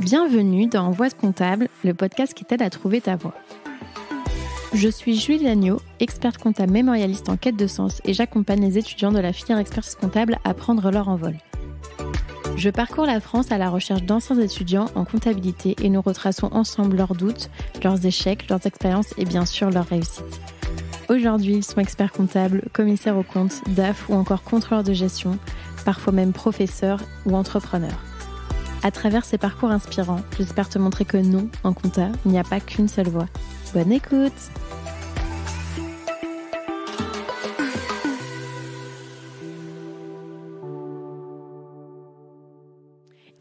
Bienvenue dans Voix de comptable, le podcast qui t'aide à trouver ta voie. Je suis Julie Lagneau, experte comptable mémorialiste en quête de sens et j'accompagne les étudiants de la filière expertise comptable à prendre leur envol. Je parcours la France à la recherche d'anciens étudiants en comptabilité et nous retraçons ensemble leurs doutes, leurs échecs, leurs expériences et bien sûr leurs réussites. Aujourd'hui, ils sont experts comptables, commissaires aux comptes, DAF ou encore contrôleurs de gestion, parfois même professeurs ou entrepreneurs. À travers ces parcours inspirants, j'espère te montrer que non, en compta, il n'y a pas qu'une seule voie. Bonne écoute!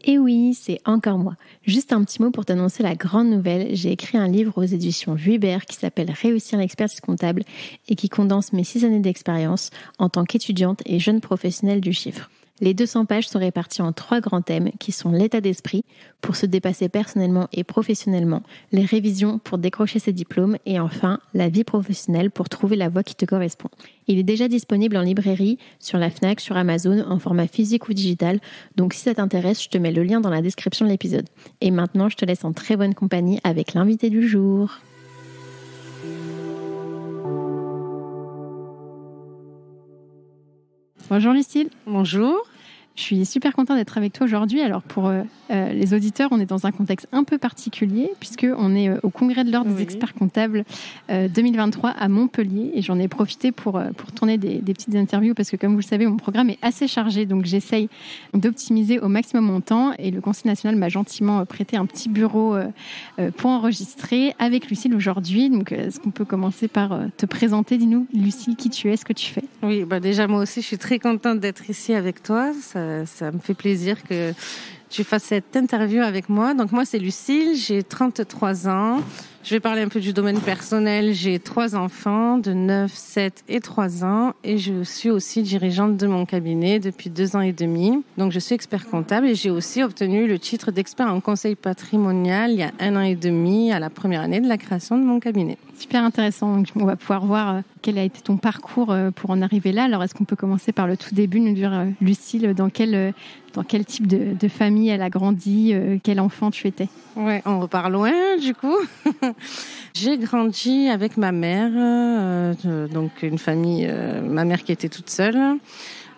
Et oui, c'est encore moi. Juste un petit mot pour t'annoncer la grande nouvelle. J'ai écrit un livre aux éditions Vuibert qui s'appelle Réussir l'expertise comptable et qui condense mes 6 années d'expérience en tant qu'étudiante et jeune professionnelle du chiffre. Les 200 pages sont réparties en 3 grands thèmes qui sont l'état d'esprit pour se dépasser personnellement et professionnellement, les révisions pour décrocher ses diplômes et enfin la vie professionnelle pour trouver la voie qui te correspond. Il est déjà disponible en librairie, sur la Fnac, sur Amazon, en format physique ou digital, donc si ça t'intéresse, je te mets le lien dans la description de l'épisode. Et maintenant, je te laisse en très bonne compagnie avec l'invité du jour. Bonjour Lucille. Bonjour. Je suis super contente d'être avec toi aujourd'hui. Alors pour les auditeurs, on est dans un contexte un peu particulier puisqu'on est au Congrès de l'Ordre des experts comptables 2023 à Montpellier et j'en ai profité pour tourner des petites interviews parce que comme vous le savez, mon programme est assez chargé donc j'essaye d'optimiser au maximum mon temps et le Conseil national m'a gentiment prêté un petit bureau pour enregistrer avec Lucille aujourd'hui. Donc est-ce qu'on peut commencer par te présenter? Dis-nous Lucille, qui tu es, ce que tu fais? Oui, déjà moi aussi je suis très contente d'être ici avec toi. Ça me fait plaisir que tu fasses cette interview avec moi. Donc moi c'est Lucille, j'ai 33 ans. Je vais parler un peu du domaine personnel. J'ai 3 enfants de 9, 7 et 3 ans et je suis aussi dirigeante de mon cabinet depuis 2 ans et demi. Donc je suis expert comptable et j'ai aussi obtenu le titre d'expert en conseil patrimonial il y a 1 an et demi à la première année de la création de mon cabinet. Super intéressant. Donc, on va pouvoir voir quel a été ton parcours pour en arriver là. Alors, est-ce qu'on peut commencer par le tout début, nous dire, Lucille, dans quel type de famille elle a grandi, quel enfant tu étais? Ouais, on repart loin, du coup. J'ai grandi avec ma mère, donc une famille, ma mère qui était toute seule.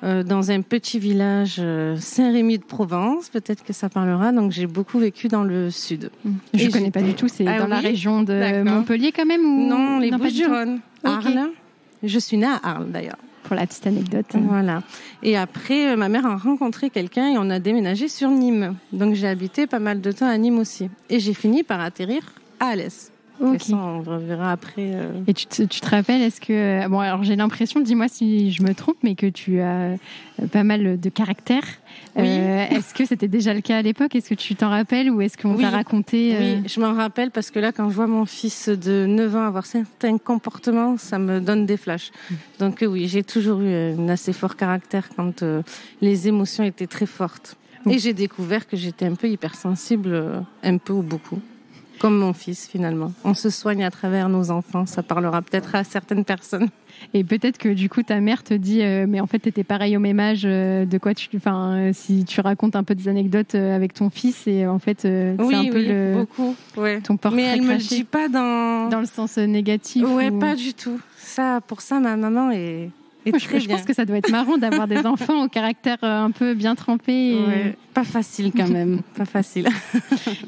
Dans un petit village Saint-Rémy de Provence, peut-être que ça parlera. Donc j'ai beaucoup vécu dans le sud. Je connais pas du tout, c'est dans la région de Montpellier quand même ou... Non, les Bouches-du-Rhône, Okay. Arles. Je suis née à Arles d'ailleurs. Pour la petite anecdote. Voilà. Et après, ma mère a rencontré quelqu'un et on a déménagé sur Nîmes. Donc j'ai habité pas mal de temps à Nîmes aussi. Et j'ai fini par atterrir à Alès. Okay. Ça, on reverra après. Et tu te rappelles, est-ce que... Bon, alors j'ai l'impression, dis-moi si je me trompe, mais que tu as pas mal de caractère. Oui. Est-ce que c'était déjà le cas à l'époque? Est-ce que tu t'en rappelles ou est-ce qu'on t'a raconté Oui, je m'en rappelle parce que là, quand je vois mon fils de 9 ans avoir certains comportements, ça me donne des flashs. Donc oui, j'ai toujours eu un assez fort caractère quand les émotions étaient très fortes. Et j'ai découvert que j'étais un peu hypersensible, un peu ou beaucoup. Comme mon fils, finalement. On se soigne à travers nos enfants. Ça parlera peut-être à certaines personnes. Et peut-être que du coup, ta mère te dit mais en fait, t'étais pareil au même âge. De quoi si tu racontes un peu des anecdotes avec ton fils, et en fait, c'est un peu beaucoup. Ouais. Ton portrait. Mais elle craché. me le dit pas dans le sens négatif. Ouais, pas du tout. Pour ça, ma maman est très je pense que ça doit être marrant d'avoir des enfants au caractère un peu bien trempé. Ouais, pas facile quand même, pas facile.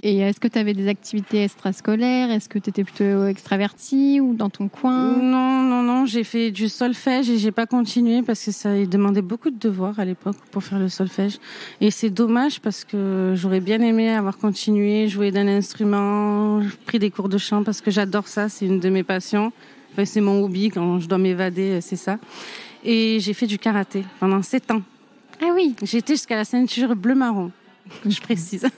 Et est-ce que tu avais des activités extrascolaires? Est-ce que tu étais plutôt extravertie ou dans ton coin? Non, j'ai fait du solfège et j'ai pas continué parce que ça demandait beaucoup de devoirs à l'époque pour faire le solfège. Et c'est dommage parce que j'aurais bien aimé avoir continué, jouer d'un instrument, pris des cours de chant parce que j'adore ça, c'est une de mes passions. Enfin, c'est mon hobby, quand je dois m'évader, c'est ça. Et j'ai fait du karaté pendant 7 ans. Ah oui. J'ai été jusqu'à la ceinture bleu-marron, je précise.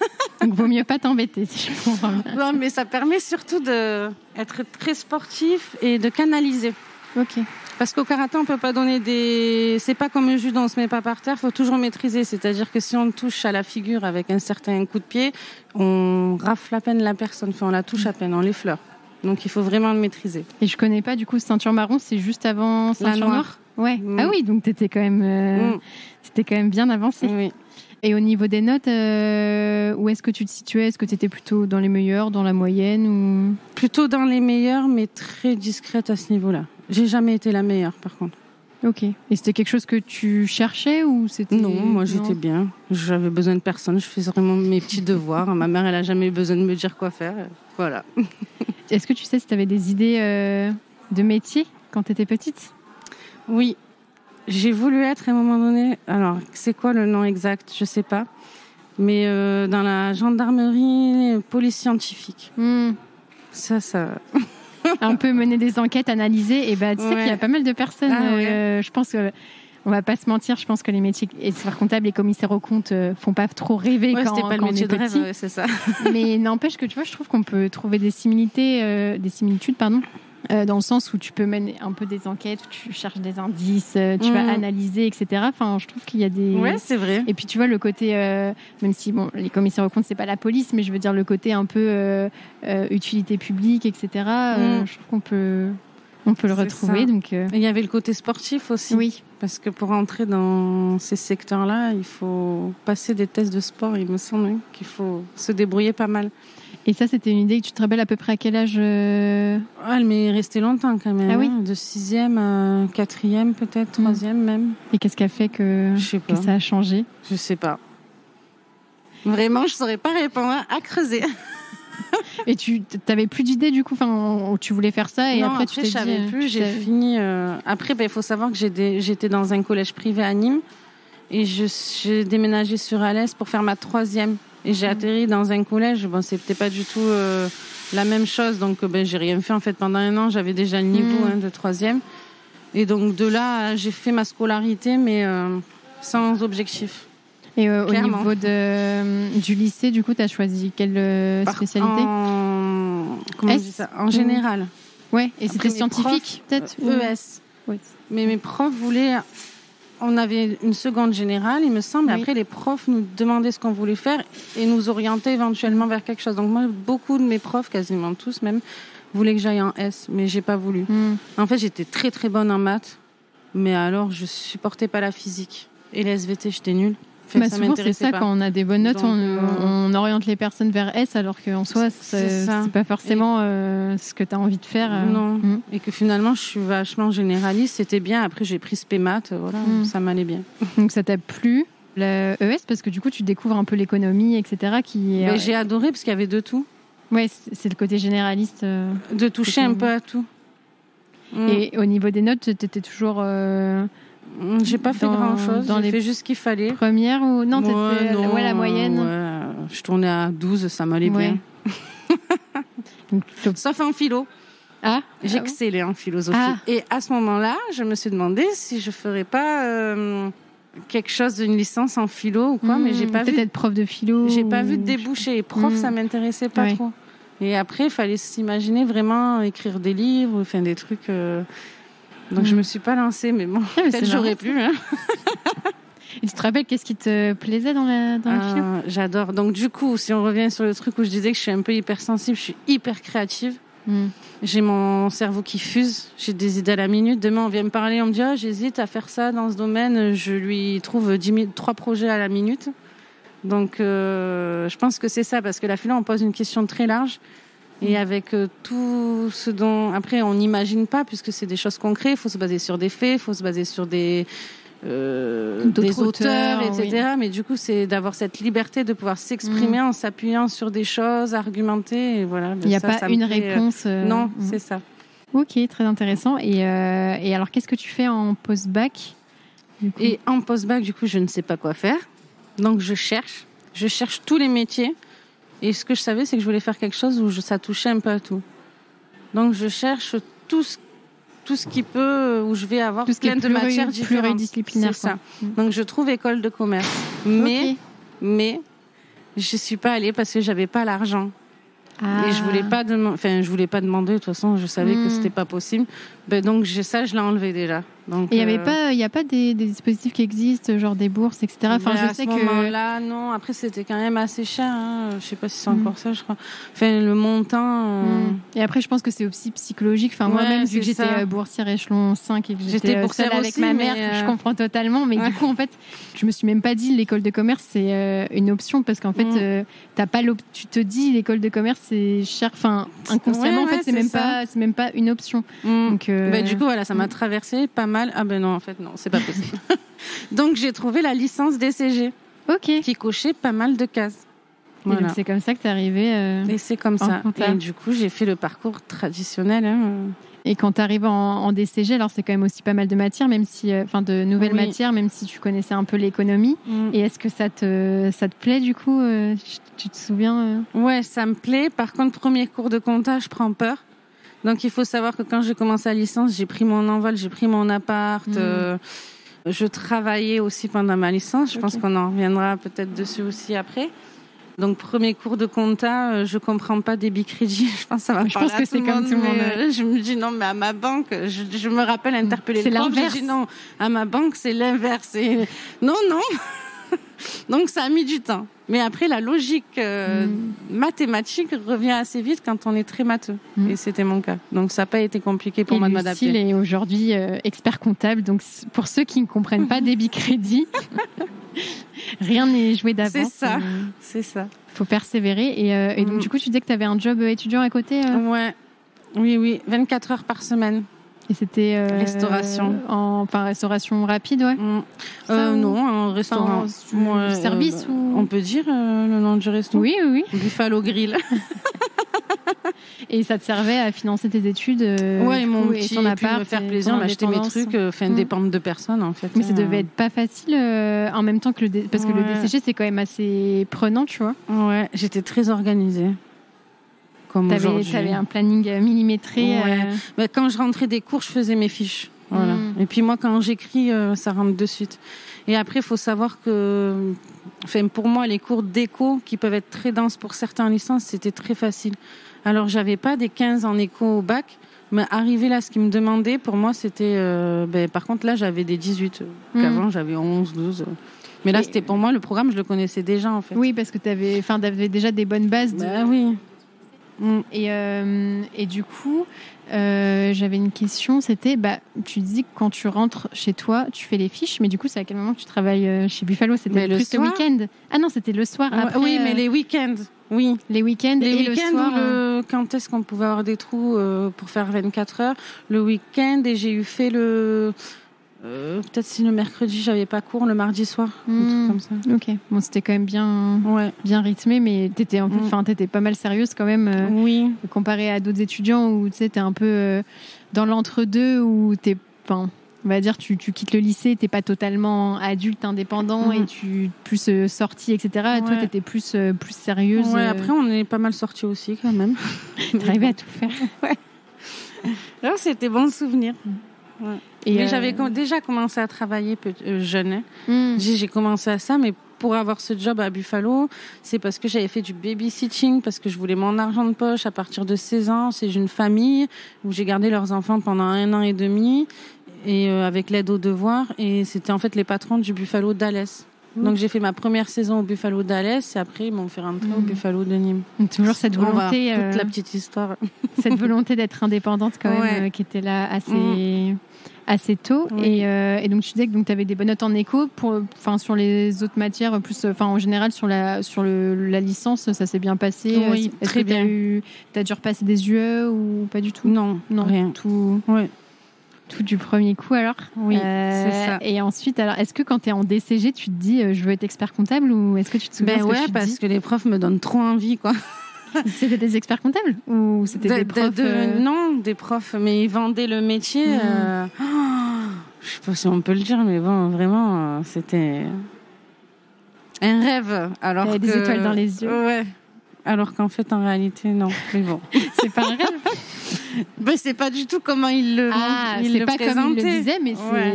Donc, vaut mieux pas t'embêter, si je comprends bien. Non, mais ça permet surtout d'être très sportif et de canaliser. Ok. Parce qu'au karaté, on peut pas donner c'est pas comme un judo, on se met pas par terre, faut toujours maîtriser. C'est-à-dire que si on touche à la figure avec un certain coup de pied, on rafle à peine la personne, enfin, on la touche à peine, on l'effleure. Donc il faut vraiment le maîtriser. Et je connais pas, du coup, ceinture marron, c'est juste avant ceinture noire. Ouais. Ah oui, donc t'étais quand même, c'était quand même bien avancé. Oui. Et au niveau des notes, où est-ce que tu te situais? Est-ce que tu étais plutôt dans les meilleures, dans la moyenne ou... Plutôt dans les meilleures, mais très discrète à ce niveau-là. J'ai jamais été la meilleure, par contre. Ok. Et c'était quelque chose que tu cherchais ou c'était... Non, moi j'étais bien. J'avais besoin de personne. Je faisais vraiment mes petits devoirs. Ma mère, elle a jamais eu besoin de me dire quoi faire. Voilà. Est-ce que tu sais si tu avais des idées de métier quand tu étais petite? Oui. J'ai voulu être à un moment donné. Alors, c'est quoi le nom exact? Je sais pas. Mais dans la gendarmerie, police scientifique. Ça. Un peu mener des enquêtes, analyser. Et bah, tu sais qu'il y a pas mal de personnes. Je pense que, on va pas se mentir, je pense que les métiers experts comptables et commissaires aux comptes font pas trop rêver quand c'était pas le métier on est de petit. rêve, c'est ça. Mais n'empêche que tu vois, je trouve qu'on peut trouver des similitudes, dans le sens où tu peux mener un peu des enquêtes, où tu cherches des indices, tu vas analyser, etc. Enfin, je trouve qu'il y a des... Ouais, c'est vrai. Et puis tu vois le côté, même si bon, les commissaires aux comptes c'est pas la police, mais je veux dire le côté un peu utilité publique, etc. Je trouve qu'on peut le retrouver. Donc, Et il y avait le côté sportif aussi. Oui. Parce que pour entrer dans ces secteurs-là, il faut passer des tests de sport. Il me semble qu'il faut se débrouiller pas mal. Et ça, c'était une idée que tu te rappelles à peu près à quel âge Elle m'est restée longtemps quand même. Ah oui. De 6e à 4e, peut-être 3e même. Et qu'est-ce qui a fait que ça a changé? Je sais pas. Vraiment, je saurais pas répondre. À creuser. Et tu t'avais plus d'idées du coup, enfin, tu voulais faire ça et non, après tu t'es dit... je savais plus. J'ai fini. Après, il faut savoir que j'étais dans un collège privé à Nîmes et j'ai déménagé sur Alès pour faire ma 3e. Et j'ai atterri dans un collège. Bon, c'était pas du tout la même chose. Donc, j'ai rien fait en fait pendant 1 an. J'avais déjà le niveau de 3e. Et donc de là, j'ai fait ma scolarité, mais sans objectif. Et au niveau du lycée, du coup, tu as choisi quelle spécialité? Comment on dit ça? En général. Ouais, et c'était scientifique, peut-être? ES. Oui. Mais mes profs voulaient... On avait une seconde générale, il me semble. Oui. Après, les profs nous demandaient ce qu'on voulait faire et nous orientaient éventuellement vers quelque chose. Donc moi, beaucoup de mes profs, quasiment tous même, voulaient que j'aille en S, mais j'ai pas voulu. En fait, j'étais très très bonne en maths, mais alors je supportais pas la physique. Et les SVT, j'étais nulle. Souvent, c'est ça, quand on a des bonnes notes, on oriente les personnes vers S, alors qu'en soi, c'est pas forcément ce que tu as envie de faire. Non. Et que finalement, je suis vachement généraliste, c'était bien. Après, j'ai pris spé maths, voilà, ça m'allait bien. Donc, ça t'a plu, le ES, parce que du coup, tu découvres un peu l'économie, etc. J'ai adoré, parce qu'il y avait de tout. Ouais, c'est le côté généraliste. De toucher un peu à tout. Et au niveau des notes, t'étais toujours... J'ai pas fait grand-chose, j'ai fait juste ce qu'il fallait. Première ou... Non, t'étais la moyenne. Ouais. Je tournais à 12, ça m'allait bien. Sauf en philo. Ah, j'excellais en philosophie. Et à ce moment-là, je me suis demandé si je ferais pas quelque chose d'une licence en philo ou quoi, mais j'ai pas vu. Peut-être prof de philo. J'ai pas vu de débouché. Prof, ça m'intéressait pas trop. Et après, il fallait s'imaginer vraiment écrire des livres, enfin des trucs... Donc je me suis pas lancée, mais bon, peut-être j'aurais pu. Hein. Et tu te rappelles qu'est-ce qui te plaisait dans la philo? J'adore. Donc du coup, si on revient sur le truc où je disais que je suis un peu hypersensible, je suis hyper créative. J'ai mon cerveau qui fuse, j'ai des idées à la minute. Demain, on vient me parler, on me dit j'hésite à faire ça dans ce domaine. Je lui trouve 3 projets à la minute. Donc je pense que c'est ça, parce que la philo, on pose une question très large. Et avec tout ce dont... Après, on n'imagine pas, puisque c'est des choses concrètes. Il faut se baser sur des faits, il faut se baser sur des auteurs, etc. Oui. Mais du coup, c'est d'avoir cette liberté de pouvoir s'exprimer en s'appuyant sur des choses, argumenter. Et voilà, il n'y a pas une réponse. Non, c'est ça. Ok, très intéressant. Et alors, qu'est-ce que tu fais en post-bac? Et en post-bac, du coup, je ne sais pas quoi faire. Donc, je cherche tous les métiers. Et ce que je savais, c'est que je voulais faire quelque chose où ça touchait un peu à tout. Donc, je cherche tout ce qui peut, où je vais avoir plein de matières différentes. Pluridisciplinaire. C'est ça. Donc, je trouve école de commerce. Mais je suis pas allée parce que j'avais pas l'argent. Et je voulais pas demander, de toute façon, je savais que c'était pas possible. Donc, je l'ai enlevé déjà. Donc, Et il n'y a pas des dispositifs qui existent, genre des bourses, etc. Enfin, je sais à ce moment-là, non. Après, c'était quand même assez cher. Hein. Je sais pas si c'est encore ça, je crois. Enfin, le montant. Et après, je pense que c'est aussi psychologique. Enfin, moi-même, vu que j'étais boursière échelon 5 et que j'étais seule avec ma mère, je comprends totalement. Mais du coup, en fait, je me suis même pas dit l'école de commerce c'est une option parce qu'en fait, t'as pas tu te dis l'école de commerce c'est cher. Enfin, inconsciemment, en fait, c'est même pas une option. Donc, du coup, voilà, ça m'a traversé pas mal. Ah ben non, en fait, non, c'est pas possible. Donc, j'ai trouvé la licence DCG. Ok. Qui cochait pas mal de cases. Voilà. Et donc, c'est comme ça que t'es arrivée. Et c'est comme ça. Et du coup, j'ai fait le parcours traditionnel. Et quand tu arrives en DCG, alors c'est quand même aussi pas mal de matières, même si, de nouvelles matières, même si tu connaissais un peu l'économie. Et est-ce que ça te plaît du coup tu te souviens Ouais, ça me plaît. Par contre, premier cours de compta, je prends peur. Donc, il faut savoir que quand j'ai commencé la licence, j'ai pris mon envol, j'ai pris mon appart. Je travaillais aussi pendant ma licence. Je pense qu'on en reviendra peut-être dessus aussi après. Donc, premier cours de compta, je comprends pas débit crédit. Je pense que ça va parler à tout le monde. Je pense que c'est comme tout le monde. Je me dis non, mais à ma banque, je me rappelle interpeller le prof. C'est l'inverse. Je dis non, à ma banque, c'est l'inverse. Non. Donc, ça a mis du temps. Mais après, la logique mathématique revient assez vite quand on est très matheux. Et c'était mon cas. Donc, ça n'a pas été compliqué pour moi de m'adapter. Lucille est aujourd'hui expert comptable. Donc, pour ceux qui ne comprennent pas débit-crédit, rien n'est joué d'avance. C'est ça. Il faut persévérer. Et donc, du coup, tu disais que tu avais un job étudiant à côté Ouais. Oui. 24 heures par semaine. Et c'était restauration. Restauration rapide, ouais. Non, en restaurant. Service ou on peut dire le nom du resto. Oui. Buffalo Grill. Et ça te servait à financer tes études. Ouais, mon petit, ton appart, me faire plaisir, m'acheter mes trucs, dépendre de personne en fait. Mais ça devait être pas facile en même temps que parce que le DCG c'est quand même assez prenant, tu vois. Ouais, j'étais très organisée. T'avais un planning millimétré. Mais quand je rentrais des cours, je faisais mes fiches. Voilà. Et puis moi, quand j'écris, ça rentre de suite. Et après, il faut savoir que, pour moi, les cours d'éco, qui peuvent être très denses pour certains licences, c'était très facile. Alors, j'avais pas des 15 en éco au bac, mais arrivé là, ce qu'ils me demandaient, pour moi, c'était... par contre, là, j'avais des 18. Qu'avant, j'avais 11, 12... Mais là, c'était pour moi, le programme, je le connaissais déjà, en fait. Oui, parce que t'avais déjà des bonnes bases. Oui. Et du coup, j'avais une question, c'était, tu dis que quand tu rentres chez toi, tu fais les fiches, mais du coup, c'est à quel moment que tu travailles chez Buffalo? C'était plus le week-end? Ah non, c'était le soir. Après, oui, mais les week-ends. Oui. Les week-ends et le soir. Quand est-ce qu'on pouvait avoir des trous pour faire 24 heures? Le week-end, et j'ai fait le... peut-être si le mercredi j'avais pas cours, le mardi soir, un truc comme ça. Ok, bon c'était quand même bien rythmé, mais t'étais pas mal sérieuse quand même. Oui. Comparé à d'autres étudiants où tu sais t'es un peu dans l'entre-deux où on va dire tu quittes le lycée, t'es pas totalement adulte indépendant et tu plus sortie etc. Et toi t'étais plus sérieuse. Ouais. Après on est pas mal sortis aussi quand même. T'arrivais à tout faire. Ouais. Là c'était bon souvenir. Ouais. Mais j'avais déjà commencé à travailler jeune. J'ai commencé à ça, mais pour avoir ce job à Buffalo, c'est parce que j'avais fait du babysitting, parce que je voulais mon argent de poche à partir de 16 ans. C'est une famille où j'ai gardé leurs enfants pendant 1 an et demi, et avec l'aide aux devoirs. Et c'était en fait les patrons du Buffalo d'Alès. Donc j'ai fait ma première saison au Buffalo d'Alès, et après ils m'ont fait rentrer au Buffalo de Nîmes. Toujours cette volonté, toute la petite histoire. Cette volonté d'être indépendante quand même, qui était là assez tôt. Oui. Et donc tu disais que tu avais des bonnes notes en éco sur les autres matières, plus en général sur la licence, ça s'est bien passé. Oui, très bien. T'as dû repasser des UE ou pas du tout? Non, rien. Tout du premier coup alors. Oui, c'est ça. Et ensuite, alors, est-ce que quand tu es en DCG, tu te dis je veux être expert comptable, ou est-ce que tu te souviens parce que les profs me donnent trop envie, quoi. C'était des experts comptables ou c'était des profs Non, des profs, mais ils vendaient le métier. Je sais pas si on peut le dire, mais bon, vraiment, c'était un rêve. Alors il y avait des étoiles dans les yeux. Ouais. Alors qu'en fait, en réalité, non. Mais bon, c'est pas un rêve. Ben, c'est pas du tout comment il le c'est pas présentait. Comme il le disait, mais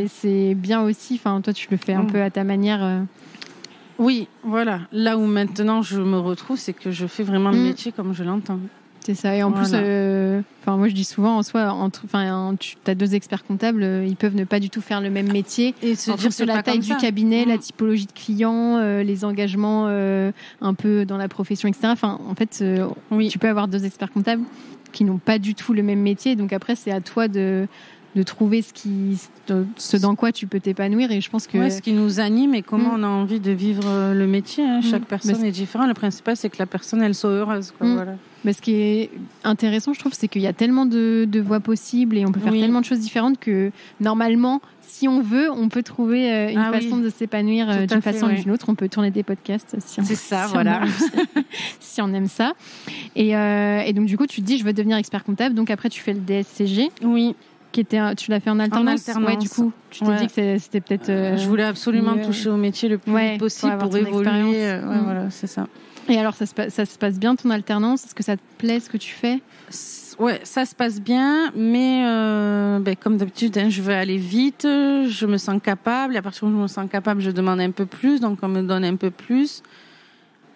c'est bien aussi. Enfin, toi, tu le fais un peu à ta manière. Oui, voilà. Là où maintenant je me retrouve, c'est que je fais vraiment le métier comme je l'entends. C'est ça. Et en plus, moi je dis souvent, en soi, tu as 2 experts comptables, ils peuvent ne pas du tout faire le même métier. Et se dire sur la taille du cabinet, la typologie de clients, les engagements un peu dans la profession, etc. Enfin, en fait, tu peux avoir 2 experts comptables qui n'ont pas du tout le même métier. Donc après, c'est à toi de trouver ce dans quoi tu peux t'épanouir. Et je pense que ce qui nous anime et comment on a envie de vivre le métier. Chaque personne est différente. Le principal, c'est que la personne, elle soit heureuse. Voilà. Mais ce qui est intéressant, je trouve, c'est qu'il y a tellement de voies possibles et on peut faire tellement de choses différentes que normalement, si on veut, on peut trouver une façon de s'épanouir d'une façon ou d'une autre. On peut tourner des podcasts si on aime ça. Et donc, du coup, tu te dis, je veux devenir expert comptable. Donc, après, tu fais le DSCG. Oui. Tu l'as fait en alternance. Ouais, du coup, tu t'es dit que c'était peut-être. Je voulais absolument toucher au métier le plus vite possible pour évoluer. Voilà, c'est ça. Et alors, ça se passe bien ton alternance? Est-ce que ça te plaît ce que tu fais? Ouais, ça se passe bien, mais comme d'habitude, je veux aller vite, je me sens capable. Et à partir du moment où je me sens capable, je demande un peu plus, donc on me donne un peu plus.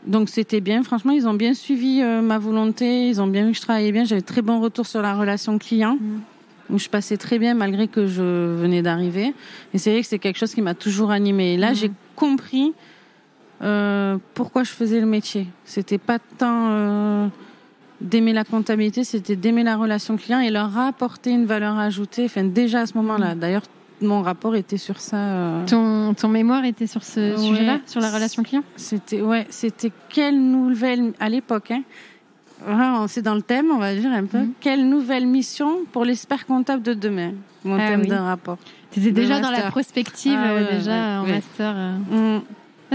Donc c'était bien, franchement, ils ont bien suivi ma volonté, ils ont bien vu que je travaillais bien. J'avais très bon retour sur la relation client. Où je passais très bien malgré que je venais d'arriver. Et c'est vrai que c'est quelque chose qui m'a toujours animée. Et là, j'ai compris pourquoi je faisais le métier. C'était pas tant d'aimer la comptabilité, c'était d'aimer la relation client et leur apporter une valeur ajoutée. Enfin, déjà à ce moment-là. D'ailleurs, mon rapport était sur ça. Ton mémoire était sur ce sujet-là, sur la relation client? C'était quelle nouvelle, à l'époque, c'est dans le thème, on va dire un peu. Quelle nouvelle mission pour l'expert comptable de demain, mon thème d'un rapport. Tu étais déjà dans la prospective, en master.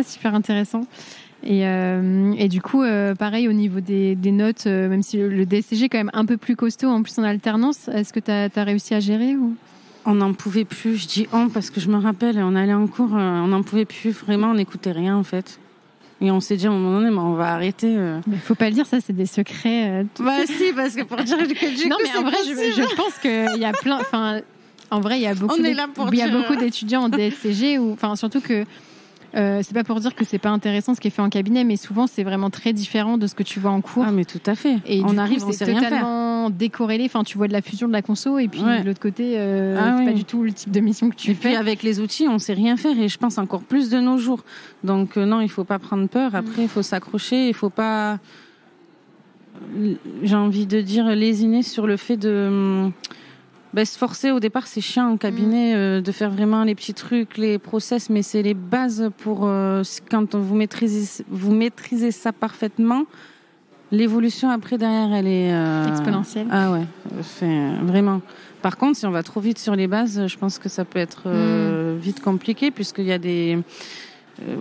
Super intéressant. Et du coup, pareil au niveau des notes, même si le DSCG est quand même un peu plus costaud, en plus en alternance, est-ce que tu as réussi à gérer ou... On n'en pouvait plus, je dis parce que je me rappelle, on allait en cours, on n'en pouvait plus, vraiment, on n'écoutait rien en fait. Et on s'est dit à un moment donné, mais on va arrêter. Mais faut pas le dire, ça, c'est des secrets. Si, parce que pour dire que du non, mais en vrai, je pense qu'il y a plein. Enfin, en vrai, il y a beaucoup. Beaucoup d'étudiants en DSCG ou, enfin, surtout que c'est pas pour dire que c'est pas intéressant ce qui est fait en cabinet, mais souvent c'est vraiment très différent de ce que tu vois en cours. Ah, mais tout à fait. Et on arrive, c'est totalement décorrélé. Enfin, tu vois de la fusion de la conso, et puis de l'autre côté, c'est pas du tout le type de mission que tu fais. Et puis avec les outils, on sait rien faire, et je pense encore plus de nos jours. Donc non, il faut pas prendre peur. Après, il faut s'accrocher. Il faut pas, j'ai envie de dire, lésiner sur le fait de se forcer. Au départ, c'est chiant en cabinet de faire vraiment les petits trucs, les process, mais c'est les bases pour quand vous maîtrisez ça parfaitement. L'évolution après derrière, elle est exponentielle. Ah ouais, vraiment. Par contre, si on va trop vite sur les bases, je pense que ça peut être vite compliqué, puisqu'il y a des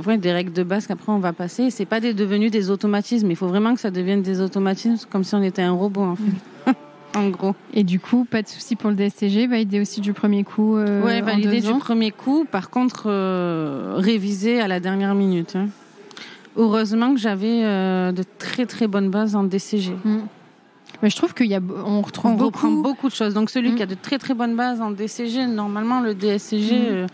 règles de base qu'après on va passer. C'est pas devenus des automatismes. Il faut vraiment que ça devienne des automatismes, comme si on était un robot en fait. En gros. Et du coup, pas de souci pour le DSCG, validé aussi du premier coup. Validé du premier coup. Par contre, révisé à la dernière minute. Heureusement que j'avais de très très bonnes bases en DCG. Mais je trouve on reprend beaucoup de choses. Donc celui qui a de très très bonnes bases en DCG, normalement le DSCG.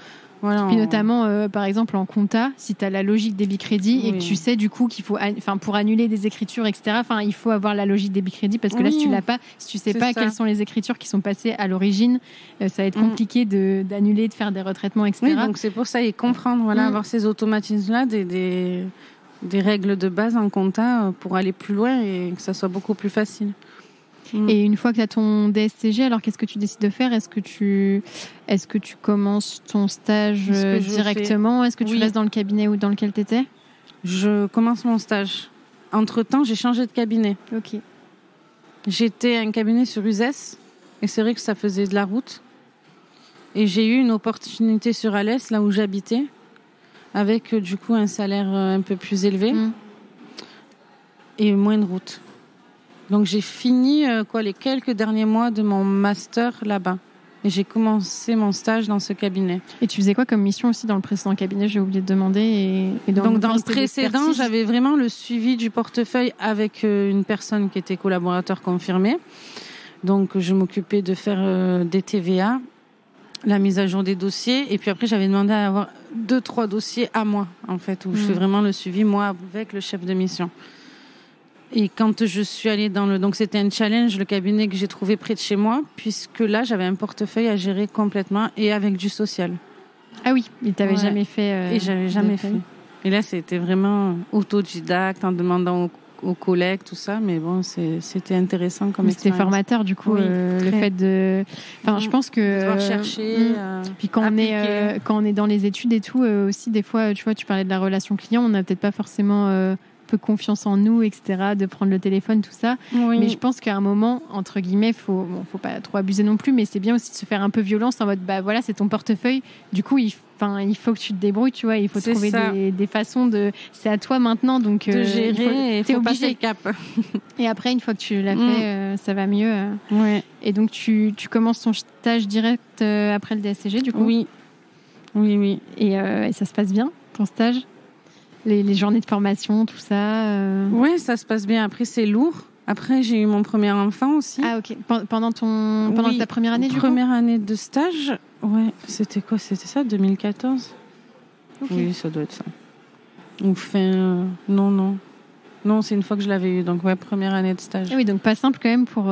Puis notamment, par exemple, en compta, si tu as la logique débit-crédit et que tu sais du coup qu'il faut, pour annuler des écritures, etc., il faut avoir la logique débit-crédit parce que là, si tu l'as pas, si tu sais pas quelles sont les écritures qui sont passées à l'origine, ça va être compliqué d'annuler, de faire des retraitements, etc. Oui, donc c'est pour ça, et comprendre, avoir ces automatismes-là, des règles de base en compta pour aller plus loin et que ça soit beaucoup plus facile. Et une fois que tu as ton DSCG, alors qu'est-ce que tu décides de faire? Est-ce que tu commences ton stage directement? Est-ce que tu restes dans le cabinet dans lequel tu étais? Je commence mon stage. Entre-temps, j'ai changé de cabinet. Ok. J'étais à un cabinet sur Uzès et c'est vrai que ça faisait de la route. Et j'ai eu une opportunité sur Alès, là où j'habitais, avec du coup un salaire un peu plus élevé et moins de route. Donc j'ai fini les quelques derniers mois de mon master là-bas. Et j'ai commencé mon stage dans ce cabinet. Et tu faisais quoi comme mission aussi dans le précédent cabinet? J'ai oublié de demander. Donc dans le précédent, j'avais vraiment le suivi du portefeuille avec une personne qui était collaborateur confirmé. Donc je m'occupais de faire des TVA, la mise à jour des dossiers. Et puis après, j'avais demandé à avoir 2-3 dossiers à moi, en fait, où je fais vraiment le suivi, moi, avec le chef de mission. Et quand je suis allée donc c'était un challenge, le cabinet que j'ai trouvé près de chez moi, puisque là, j'avais un portefeuille à gérer complètement et avec du social. Ah oui, mais t'avais jamais fait. Et j'avais jamais fait. Et là, c'était vraiment autodidacte, en demandant aux collègues, tout ça. Mais bon, c'était intéressant comme expérience. C'était formateur, du coup, le fait de... Enfin, je pense que... De devoir chercher, puis quand on est dans les études et tout, aussi, des fois, tu vois, tu parlais de la relation client, on n'a peut-être pas forcément... peu confiance en nous, etc., de prendre le téléphone, tout ça. Oui. Mais je pense qu'à un moment, entre guillemets, faut pas trop abuser non plus, mais c'est bien aussi de se faire un peu violence en mode, bah voilà, c'est ton portefeuille. Du coup, il faut que tu te débrouilles, tu vois. Il faut trouver des façons de, c'est à toi maintenant, donc de gérer. Il faut passer le cap. Et après, une fois que tu l'as fait, ça va mieux. Ouais. Et donc, tu commences ton stage direct après le DSCG, du coup. Oui. Et ça se passe bien, ton stage? Les journées de formation, tout ça. Oui, ça se passe bien. Après, c'est lourd. Après, j'ai eu mon premier enfant aussi. Ah, ok. Pendant ta première année, du coup? Première année de stage. Ouais. C'était quoi? C'était ça, 2014? Okay. Oui, ça doit être ça. Ou fin... Non, c'est une fois que je l'avais eu. Donc, ouais, première année de stage. Ah oui, donc pas simple quand même pour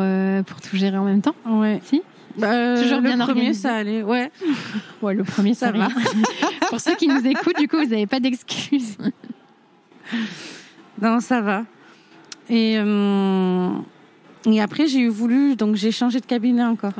tout gérer en même temps. Ouais. Si? Toujours bien organisé. Le premier, ça allait. Ouais. Ouais, le premier, ça va. Pour ceux qui nous écoutent, du coup, vous n'avez pas d'excuses. Non, ça va. Et après, j'ai changé de cabinet encore.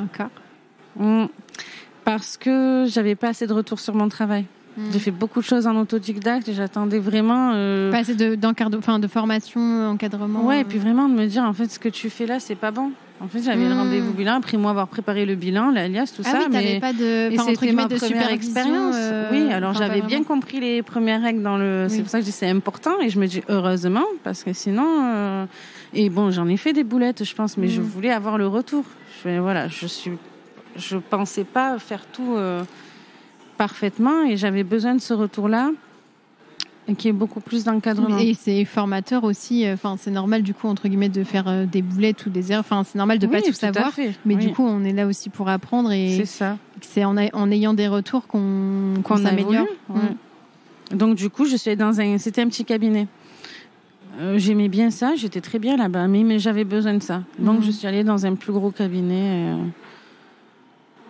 Parce que j'avais pas assez de retour sur mon travail. J'ai fait beaucoup de choses en autodidacte et j'attendais vraiment... Pas assez de formation, encadrement. Ouais, et puis vraiment de me dire, en fait, ce que tu fais là, c'est pas bon. En fait, j'avais le rendez-vous bilan, après moi avoir préparé le bilan, l'alias, tout ça. Oui, t'avais pas de... Et c'était ma première expérience. Oui, alors j'avais bien compris les premières règles dans le... Oui. C'est pour ça que je dis c'est important. Et je me dis heureusement, parce que sinon... Et bon, j'en ai fait des boulettes, je pense, mais je voulais avoir le retour. Je pensais pas faire tout parfaitement et j'avais besoin de ce retour-là. Et qui est beaucoup plus d'encadrement. Et c'est formateur aussi. Enfin, c'est normal du coup entre guillemets de faire des boulettes ou des erreurs. Enfin, c'est normal de pas tout savoir. Mais du coup, on est là aussi pour apprendre et c'est ça. C'est en ayant des retours qu'on s'améliore. Donc du coup, c'était un petit cabinet. J'aimais bien ça, j'étais très bien là-bas, mais j'avais besoin de ça. Donc je suis allée dans un plus gros cabinet.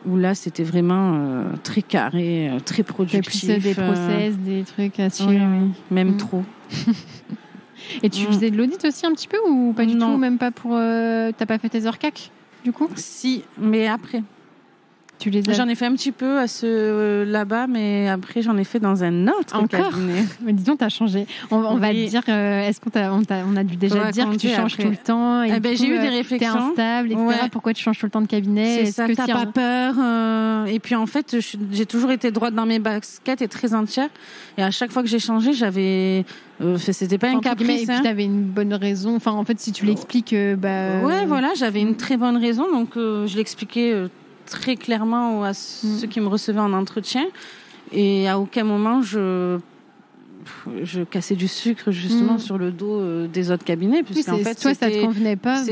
Où là, c'était vraiment très carré, très productif. Des process, des trucs à suivre. Oui. Même trop. Et tu faisais de l'audit aussi un petit peu ou pas du tout? Même pas pour... T'as pas fait tes heures CAC, du coup? Si, mais après. J'en ai fait un petit peu là-bas, mais après j'en ai fait dans un autre cabinet. Mais dis donc, t'as changé. On va te dire, est-ce qu'on a dû déjà dire que tu changes tout le temps et j'ai eu des réflexions. T'es instable, etc. Ouais. Pourquoi tu changes tout le temps de cabinet? C'est ça, t'as pas peur. Et puis en fait, j'ai toujours été droite dans mes baskets et très entière. Et à chaque fois que j'ai changé, j'avais... c'était pas un caprice. Et puis t'avais une bonne raison. Enfin, en fait, si tu l'expliques... Ouais, voilà, j'avais une très bonne raison. Donc je l'expliquais... très clairement à ceux qui me recevaient en entretien et à aucun moment je cassais du sucre justement sur le dos des autres cabinets puisqu'en fait toi ça te convenait pas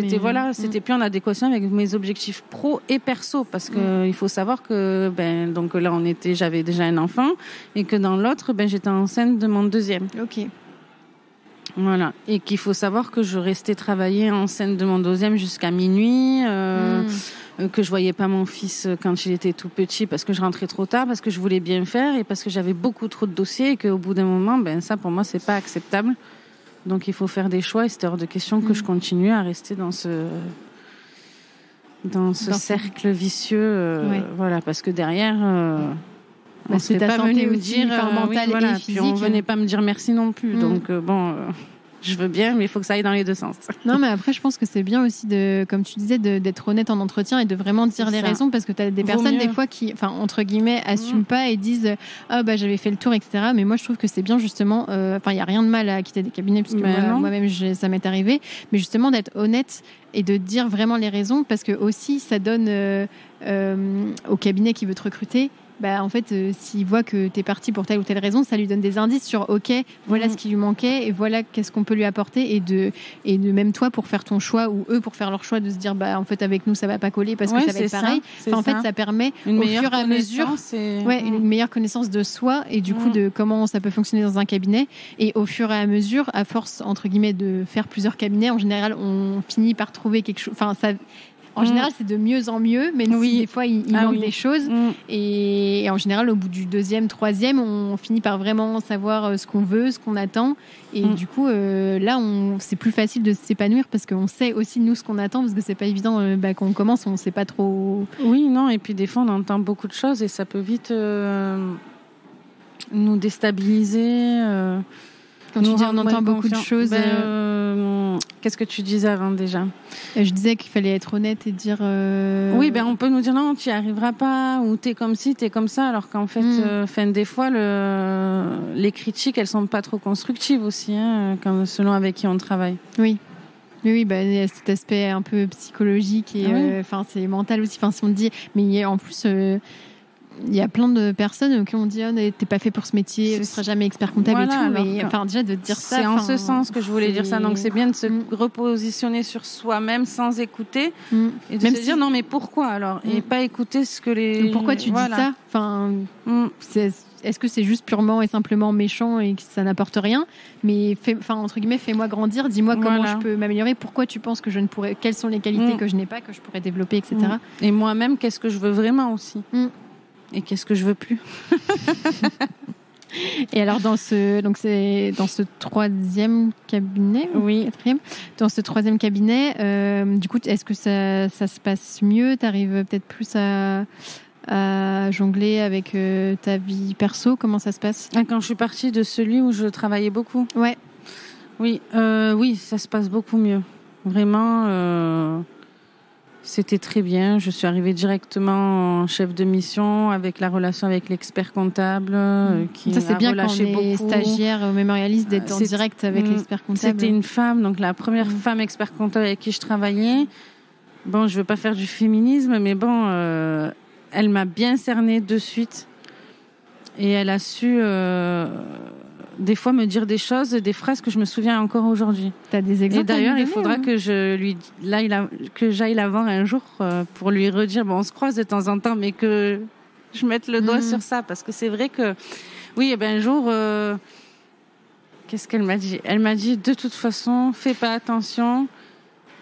c'était plus en adéquation avec mes objectifs pro et perso parce que il faut savoir que donc là j'avais déjà un enfant et que dans l'autre j'étais enceinte de mon deuxième. OK. Voilà. Et qu'il faut savoir que je restais travailler enceinte de mon deuxième jusqu'à minuit, que je voyais pas mon fils quand il était tout petit parce que je rentrais trop tard, parce que je voulais bien faire et parce que j'avais beaucoup trop de dossiers et qu'au bout d'un moment, ça pour moi c'est pas acceptable. Donc il faut faire des choix et c'était hors de question que je continue à rester dans ce cercle vicieux, voilà, parce que derrière. On c'est ta santé me dire mentale et physique. Puis on venait pas me dire merci non plus. Donc je veux bien, mais il faut que ça aille dans les deux sens. Non, mais après, je pense que c'est bien aussi comme tu disais, d'être honnête en entretien et de vraiment dire les raisons, parce que tu as des personnes des fois qui, enfin entre guillemets, assument pas et disent j'avais fait le tour, etc. Mais moi, je trouve que c'est bien justement. Enfin, il y a rien de mal à quitter des cabinets, puisque moi-même ça m'est arrivé, mais justement d'être honnête et de dire vraiment les raisons, parce que aussi ça donne au cabinet qui veut te recruter en fait, s'il voit que t'es parti pour telle ou telle raison, ça lui donne des indices sur ok, voilà ce qui lui manquait et voilà qu'est-ce qu'on peut lui apporter et de même toi pour faire ton choix ou eux pour faire leur choix de se dire en fait avec nous ça va pas coller parce que ça va être pareil. En fait, ça permet au fur et à mesure une meilleure connaissance de soi et du coup de comment ça peut fonctionner dans un cabinet et au fur et à mesure, à force entre guillemets de faire plusieurs cabinets, en général, on finit par trouver quelque chose. Enfin, ça. En général, c'est de mieux en mieux, même si des fois, il manque des choses. Et en général, au bout du 2e, 3e, on finit par vraiment savoir ce qu'on veut, ce qu'on attend. Et du coup, là, c'est plus facile de s'épanouir parce qu'on sait aussi, nous, ce qu'on attend, parce que c'est pas évident quand on commence, on sait pas trop... Oui, non, et puis des fois, on entend beaucoup de choses et ça peut vite nous déstabiliser... Quand tu dis on entend beaucoup de choses... Qu'est-ce que tu disais avant déjà ? Je disais qu'il fallait être honnête et dire... Oui, on peut nous dire non, tu n'y arriveras pas, ou t'es comme ci, t'es comme ça, alors qu'en fait, des fois, les critiques, elles sont pas trop constructives aussi, selon avec qui on travaille. Oui. Oui, il y a cet aspect un peu psychologique et c'est mental aussi. Si on te dit... Mais en plus... il y a plein de personnes qui ont dit t'es pas fait pour ce métier, tu seras jamais expert comptable et tout. Mais déjà de dire ça, c'est en ce sens que je voulais dire ça. Donc c'est bien de se repositionner sur soi-même sans écouter et de même se dire non mais pourquoi alors et pas écouter ce que les. Pourquoi tu dis ça Est-ce que c'est juste purement et simplement méchant et que ça n'apporte rien? Mais entre guillemets, fais-moi grandir, dis-moi comment je peux m'améliorer. Pourquoi tu penses que je ne pourrais? Quelles sont les qualités que je n'ai pas, que je pourrais développer, etc. Et moi-même, qu'est-ce que je veux vraiment aussi? Et qu'est-ce que je veux plus? Et alors dans ce 3e cabinet, quatrième, dans ce 3e cabinet, du coup, est-ce que ça se passe mieux? T'arrives peut-être plus à jongler avec ta vie perso? Comment ça se passe? Quand je suis partie de celui où je travaillais beaucoup. Ouais. Oui, ça se passe beaucoup mieux. Vraiment. C'était très bien. Je suis arrivée directement en chef de mission avec la relation avec l'expert comptable qui ça, c'est bien quand on est beaucoup. Stagiaire au mémorialiste d'être en direct avec l'expert comptable. C'était une femme, donc la première femme expert comptable avec qui je travaillais. Bon, je veux pas faire du féminisme, mais elle m'a bien cernée de suite et elle a su des fois me dire des choses, des phrases que je me souviens encore aujourd'hui. T'as des exemples? Et d'ailleurs, il faudra que que j'aille la voir un jour pour lui redire. On se croise de temps en temps, mais que je mette le doigt sur ça, parce que c'est vrai que un jour, qu'est-ce qu'elle m'a dit? Elle m'a dit de toute façon, fais pas attention.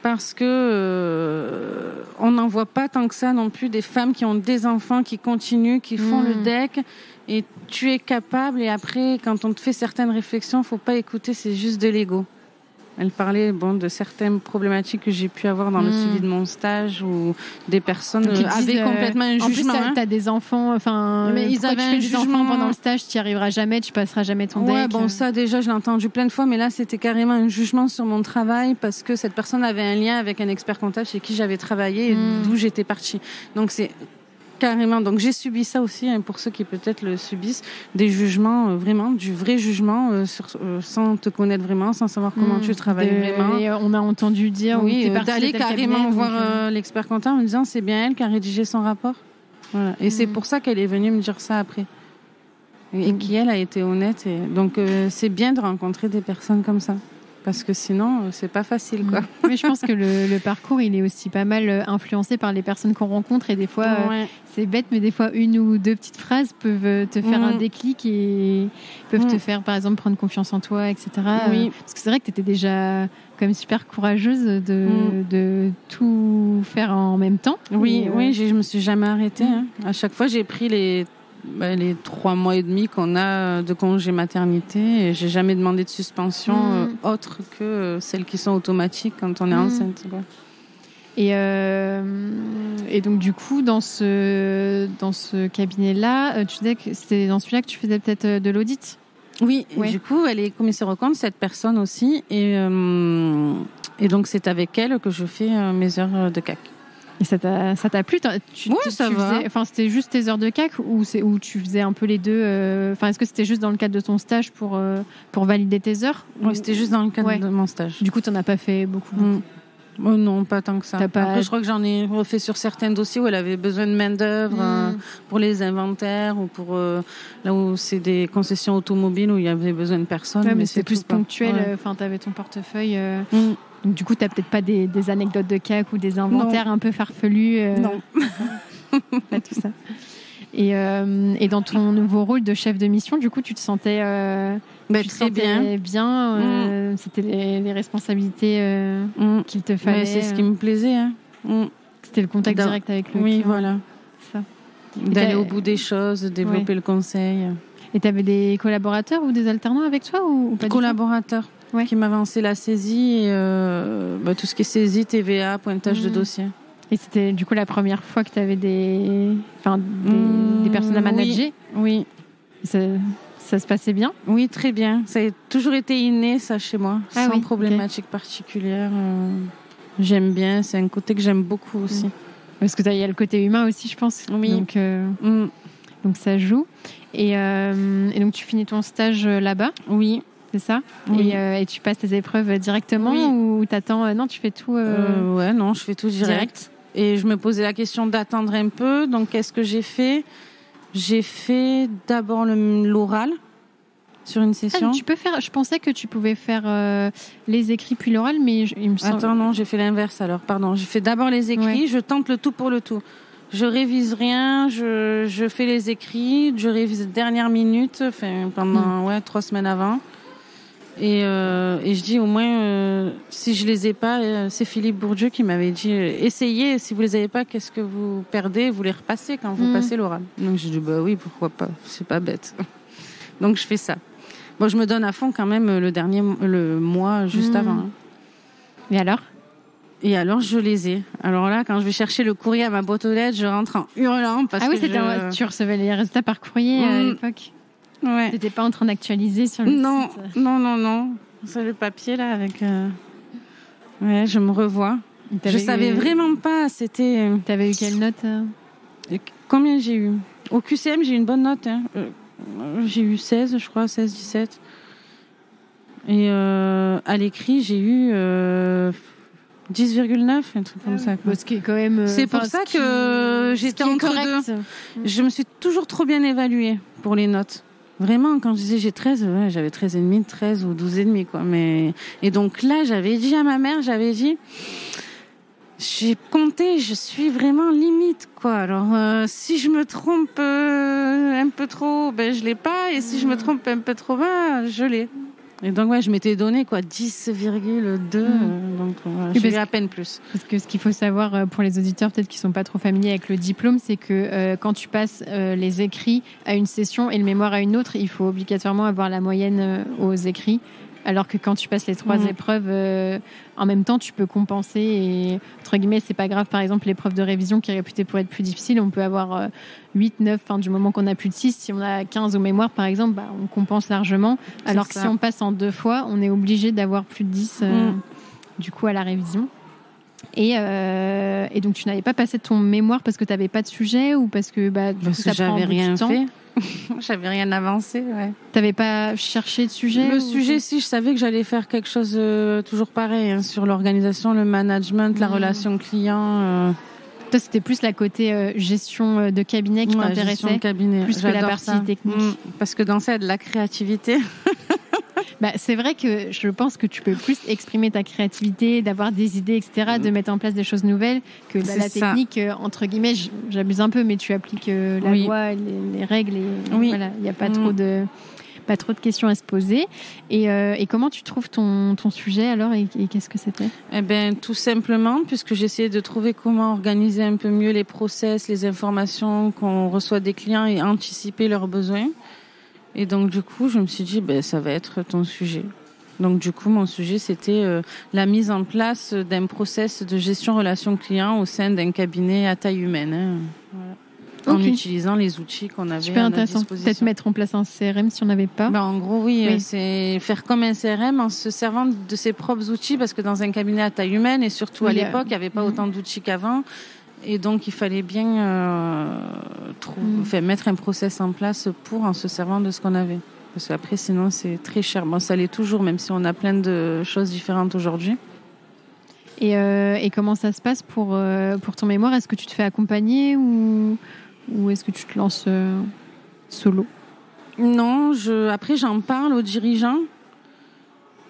Parce que on n'en voit pas tant que ça non plus des femmes qui ont des enfants, qui continuent, qui font le DEC, et tu es capable. Et après, quand on te fait certaines réflexions, faut pas écouter, c'est juste de l'ego. Elle parlait de certaines problématiques que j'ai pu avoir dans le suivi de mon stage où des personnes avaient complètement un jugement. En plus, t'as des enfants, mais ils avaient des enfants pendant le stage, tu n'y arriveras jamais, tu passeras jamais ton DEC. Ça déjà, je l'ai entendu plein de fois, mais là, c'était carrément un jugement sur mon travail parce que cette personne avait un lien avec un expert comptable chez qui j'avais travaillé et d'où j'étais partie. Donc, c'est carrément. Donc, j'ai subi ça aussi, pour ceux qui peut-être le subissent, des jugements, vraiment, du vrai jugement, sans te connaître vraiment, sans savoir comment tu travailles vraiment. Et on a entendu dire, d'aller carrément voir l'expert comptable en me disant c'est bien elle qui a rédigé son rapport. Voilà. Et c'est pour ça qu'elle est venue me dire ça après. Et qui, elle, a été honnête. Et donc, c'est bien de rencontrer des personnes comme ça. Parce que sinon, c'est pas facile, quoi. Mais je pense que le parcours, il est aussi pas mal influencé par les personnes qu'on rencontre. Et des fois, c'est bête, mais des fois, une ou deux petites phrases peuvent te faire un déclic et peuvent te faire, par exemple, prendre confiance en toi, etc. Parce que c'est vrai que tu étais déjà quand même super courageuse de tout faire en même temps. Oui, je me suis jamais arrêtée. À chaque fois, j'ai pris les 3 mois et demi qu'on a de congé maternité et j'ai jamais demandé de suspension autre que celles qui sont automatiques quand on est enceinte, quoi. Et donc du coup dans ce cabinet-là, tu disais que c'était dans celui-là que tu faisais peut-être de l'audit? Oui, et du coup elle est commissaire aux comptes, cette personne aussi, et donc c'est avec elle que je fais mes heures de CAC. Et ça t'a plu? Oui, ça va. C'était juste tes heures de CAC ou tu faisais un peu les deux? Est-ce que c'était juste dans le cadre de ton stage pour valider tes heures? Oui, c'était juste dans le cadre de mon stage. Du coup, t'en as pas fait beaucoup. Oh non, pas tant que ça. Pas... Après, je crois que j'en ai refait sur certains dossiers où elle avait besoin de main-d'œuvre pour les inventaires ou pour là où c'est des concessions automobiles où il y avait besoin de personnes. Ouais, mais c'est plus ponctuel. Enfin, t'avais ton portefeuille. Donc, du coup, t'as peut-être pas des anecdotes de CAC ou des inventaires un peu farfelus. Non. Pas tout ça. Et dans ton nouveau rôle de chef de mission, du coup, tu te sentais très bien. C'était les responsabilités qu'il te fallait. Mais c'est ce qui me plaisait. Hein. C'était le contact direct avec le client. Oui, voilà. Ça. D'aller au bout des choses, développer le conseil. Et tu avais des collaborateurs ou des alternants avec toi ou pas? Collaborateurs qui m'avançaient la saisie et tout ce qui est saisie, TVA, pointage de dossier. Et c'était du coup la première fois que tu avais des personnes à manager? Oui. Ça se passait bien? Oui, très bien. Ça a toujours été inné, ça, chez moi, sans problématique particulière. J'aime bien, c'est un côté que j'aime beaucoup aussi. Parce que il y a le côté humain aussi, je pense. Oui. Donc ça joue. Et donc tu finis ton stage là-bas? Oui. C'est ça? Oui. Et tu passes tes épreuves directement ou t'attends? Non, tu fais tout... non, je fais tout direct. Et je me posais la question d'attendre un peu. Donc, qu'est-ce que j'ai fait? J'ai fait d'abord l'oral sur une session. Tu peux faire... Je pensais que tu pouvais faire les écrits puis l'oral, mais il me semble... Attends, non, j'ai fait l'inverse alors. Pardon, j'ai fait d'abord les écrits. Je tente le tout pour le tout. Je révise rien, je fais les écrits, je révise dernière minute, pendant 3 semaines avant. Et je dis au moins, si je les ai pas, c'est Philippe Bourdieu qui m'avait dit, essayez, si vous les avez pas, qu'est-ce que vous perdez? Vous les repassez quand vous passez l'oral. Donc j'ai dit, bah oui, pourquoi pas, c'est pas bête. Donc je fais ça. Bon, je me donne à fond quand même le mois juste avant. Hein. Et alors, je les ai. Alors là, quand je vais chercher le courrier à ma boîte aux lettres, je rentre en hurlant parce que tu recevais les résultats par courrier à l'époque. Ouais. T'étais pas en train d'actualiser sur le site? Non. C'est le papier là avec. Ouais, je me revois. Je savais vraiment pas. C'était. T'avais eu quelle note? Combien j'ai eu? Au QCM, j'ai eu une bonne note. Hein. J'ai eu 16, je crois, 16-17. Et à l'écrit, j'ai eu 10,9, un truc comme ça. Ce qui est quand même. C'est pour ça que j'étais entre deux. Je me suis toujours trop bien évaluée pour les notes. Vraiment, quand je disais j'ai 13, j'avais 13,5, 13 ou 12,5, quoi. Et donc là, j'avais dit à ma mère, j'ai compté, je suis vraiment limite, quoi. Alors, si je me trompe un peu trop, je l'ai pas. Et si je me trompe un peu trop bas, je l'ai. Et donc, je m'étais donné, 10,2. Donc, j'ai eu à peine plus. Parce que ce qu'il faut savoir pour les auditeurs, peut-être qui sont pas trop familiers avec le diplôme, c'est que quand tu passes les écrits à une session et le mémoire à une autre, il faut obligatoirement avoir la moyenne aux écrits. Alors que quand tu passes les 3 épreuves en même temps, tu peux compenser et, entre guillemets, c'est pas grave. Par exemple, l'épreuve de révision qui est réputée pour être plus difficile, on peut avoir 8, 9, du moment qu'on a plus de 6. Si on a 15 au mémoire, par exemple, on compense largement. Alors que si on passe en 2 fois, on est obligé d'avoir plus de 10 du coup à la révision. Et donc, tu n'avais pas passé ton mémoire parce que tu n'avais pas de sujet ou parce que ça prend rien du temps? fait. J'avais rien avancé, ouais. T'avais pas cherché de sujet? Le sujet, si, je savais que j'allais faire quelque chose toujours pareil, sur l'organisation, le management, la relation client. Toi, c'était plus la côté gestion de cabinet qui t'intéressait? Gestion de cabinet. Plus que la partie technique. Parce que dans ça, il y a de la créativité. C'est vrai que je pense que tu peux plus exprimer ta créativité, d'avoir des idées, etc., de mettre en place des choses nouvelles que la technique, entre guillemets, j'abuse un peu, mais tu appliques la loi, les règles, et voilà, il n'y a pas trop de questions à se poser. Et comment tu trouves ton sujet alors, et qu'est-ce que c'était? Tout simplement, puisque j'essayais de trouver comment organiser un peu mieux les process, les informations qu'on reçoit des clients et anticiper leurs besoins. Et donc, du coup, je me suis dit, ça va être ton sujet. Donc, du coup, mon sujet, c'était la mise en place d'un process de gestion relation client au sein d'un cabinet à taille humaine. Voilà. En utilisant les outils qu'on avait Super à notre intéressant. disposition. Peut-être mettre en place un CRM si on n'avait pas. En gros, oui, c'est faire comme un CRM en se servant de ses propres outils, parce que dans un cabinet à taille humaine, et surtout à l'époque, il n'y avait pas autant d'outils qu'avant. Et donc, il fallait bien mettre un process en place en se servant de ce qu'on avait. Parce qu'après, sinon, c'est très cher. Ça l'est toujours, même si on a plein de choses différentes aujourd'hui. Et comment ça se passe pour ton mémoire? Est-ce que tu te fais accompagner ou est-ce que tu te lances solo? Non, après j'en parle aux dirigeants,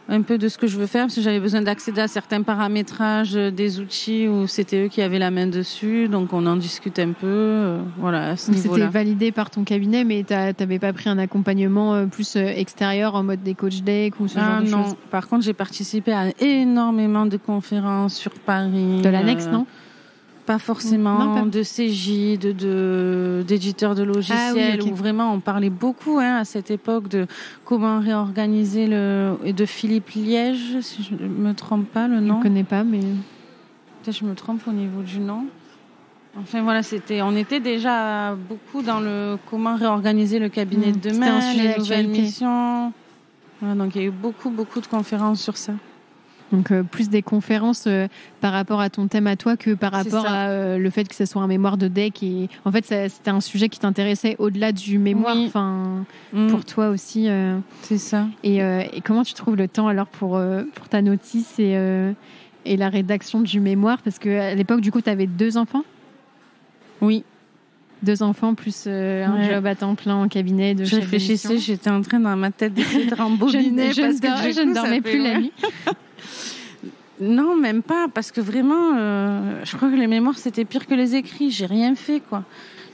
un peu de ce que je veux faire, parce que j'avais besoin d'accéder à certains paramétrages des outils où c'était eux qui avaient la main dessus, donc on en discute un peu, voilà, à ce niveau-là. C'était validé par ton cabinet, mais t'avais pas pris un accompagnement plus extérieur en mode des coach deck ou ce genre de choses? Par contre, j'ai participé à énormément de conférences sur Paris. De l'annexe, non? Pas forcément, non, pas... de CJ, d'éditeurs de logiciels, où vraiment on parlait beaucoup à cette époque de comment réorganiser et de Philippe Liège, si je ne me trompe pas le nom. Je ne connais pas, mais... Peut-être je me trompe au niveau du nom. Enfin voilà, on était déjà beaucoup dans le comment réorganiser le cabinet de demain, les nouvelles missions. Voilà, donc il y a eu beaucoup de conférences sur ça. Donc plus des conférences par rapport à ton thème à toi que par rapport à le fait que ce soit un mémoire de deck. Et en fait, c'était un sujet qui t'intéressait au-delà du mémoire, pour toi aussi. C'est ça. Et comment tu trouves le temps alors pour ta notice et la rédaction du mémoire? Parce qu'à l'époque, du coup, tu avais 2 enfants? Oui. 2 enfants plus un job à temps plein en cabinet de chef de mission. Je réfléchissais, j'étais en train dans ma tête d'essayer de rembobiner je ne dormais plus la nuit. Non, même pas, parce que vraiment, je crois que les mémoires, c'était pire que les écrits. J'ai rien fait, quoi.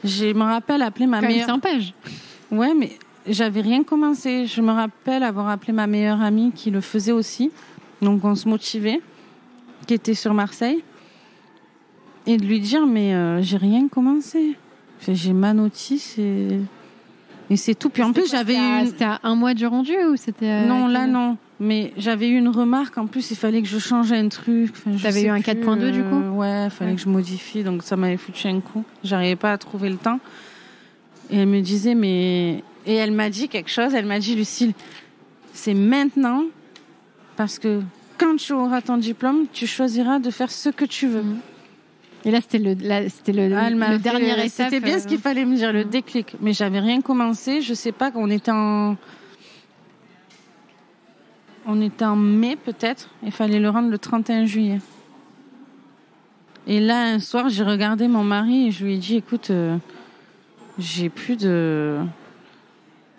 Je me rappelle appeler ma meilleure... 100 pages. Ouais, mais j'avais rien commencé. Je me rappelle avoir appelé ma meilleure amie qui le faisait aussi. Donc, on se motivait, qui était sur Marseille. Et de lui dire, mais j'ai rien commencé. Enfin, j'ai ma notice et c'est tout. Puis en plus, C'était à 1 mois du rendu ou c'était... Non, là, non. Mais j'avais eu une remarque. En plus, il fallait que je change un truc. Enfin, t'avais eu un 4.2 du coup? Ouais, il fallait que je modifie. Donc, ça m'avait foutu un coup. J'arrivais pas à trouver le temps. Et elle me disait, mais... Et elle m'a dit quelque chose. Elle m'a dit, Lucille, c'est maintenant. Parce que quand tu auras ton diplôme, tu choisiras de faire ce que tu veux. Et là, c'était le dernier étape. C'était bien ce qu'il fallait me dire, le déclic. Mais j'avais rien commencé. Je sais pas, on était en mai, peut-être. Il fallait le rendre le 31 juillet. Et là, un soir, j'ai regardé mon mari et je lui ai dit, écoute, j'ai plus de...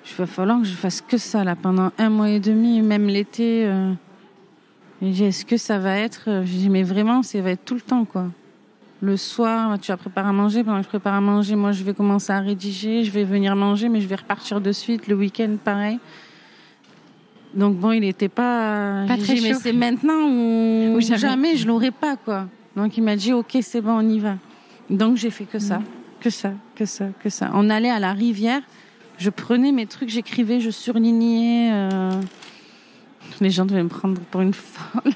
Il va falloir que je fasse que ça, là, pendant 1 mois et demi, même l'été. J'ai dit, est-ce que ça va être... J'ai dit, mais vraiment, ça va être tout le temps, quoi. Le soir, tu vas préparer à manger. Pendant que je prépare à manger, moi, je vais commencer à rédiger. Je vais venir manger, mais je vais repartir de suite. Le week-end, pareil. Donc bon, il n'était pas très chaud. Mais c'est maintenant ou jamais je l'aurais pas, quoi. Donc il m'a dit, ok, c'est bon, on y va. Donc j'ai fait que ça. On allait à la rivière. Je prenais mes trucs, j'écrivais, je surlignais. Les gens devaient me prendre pour une folle.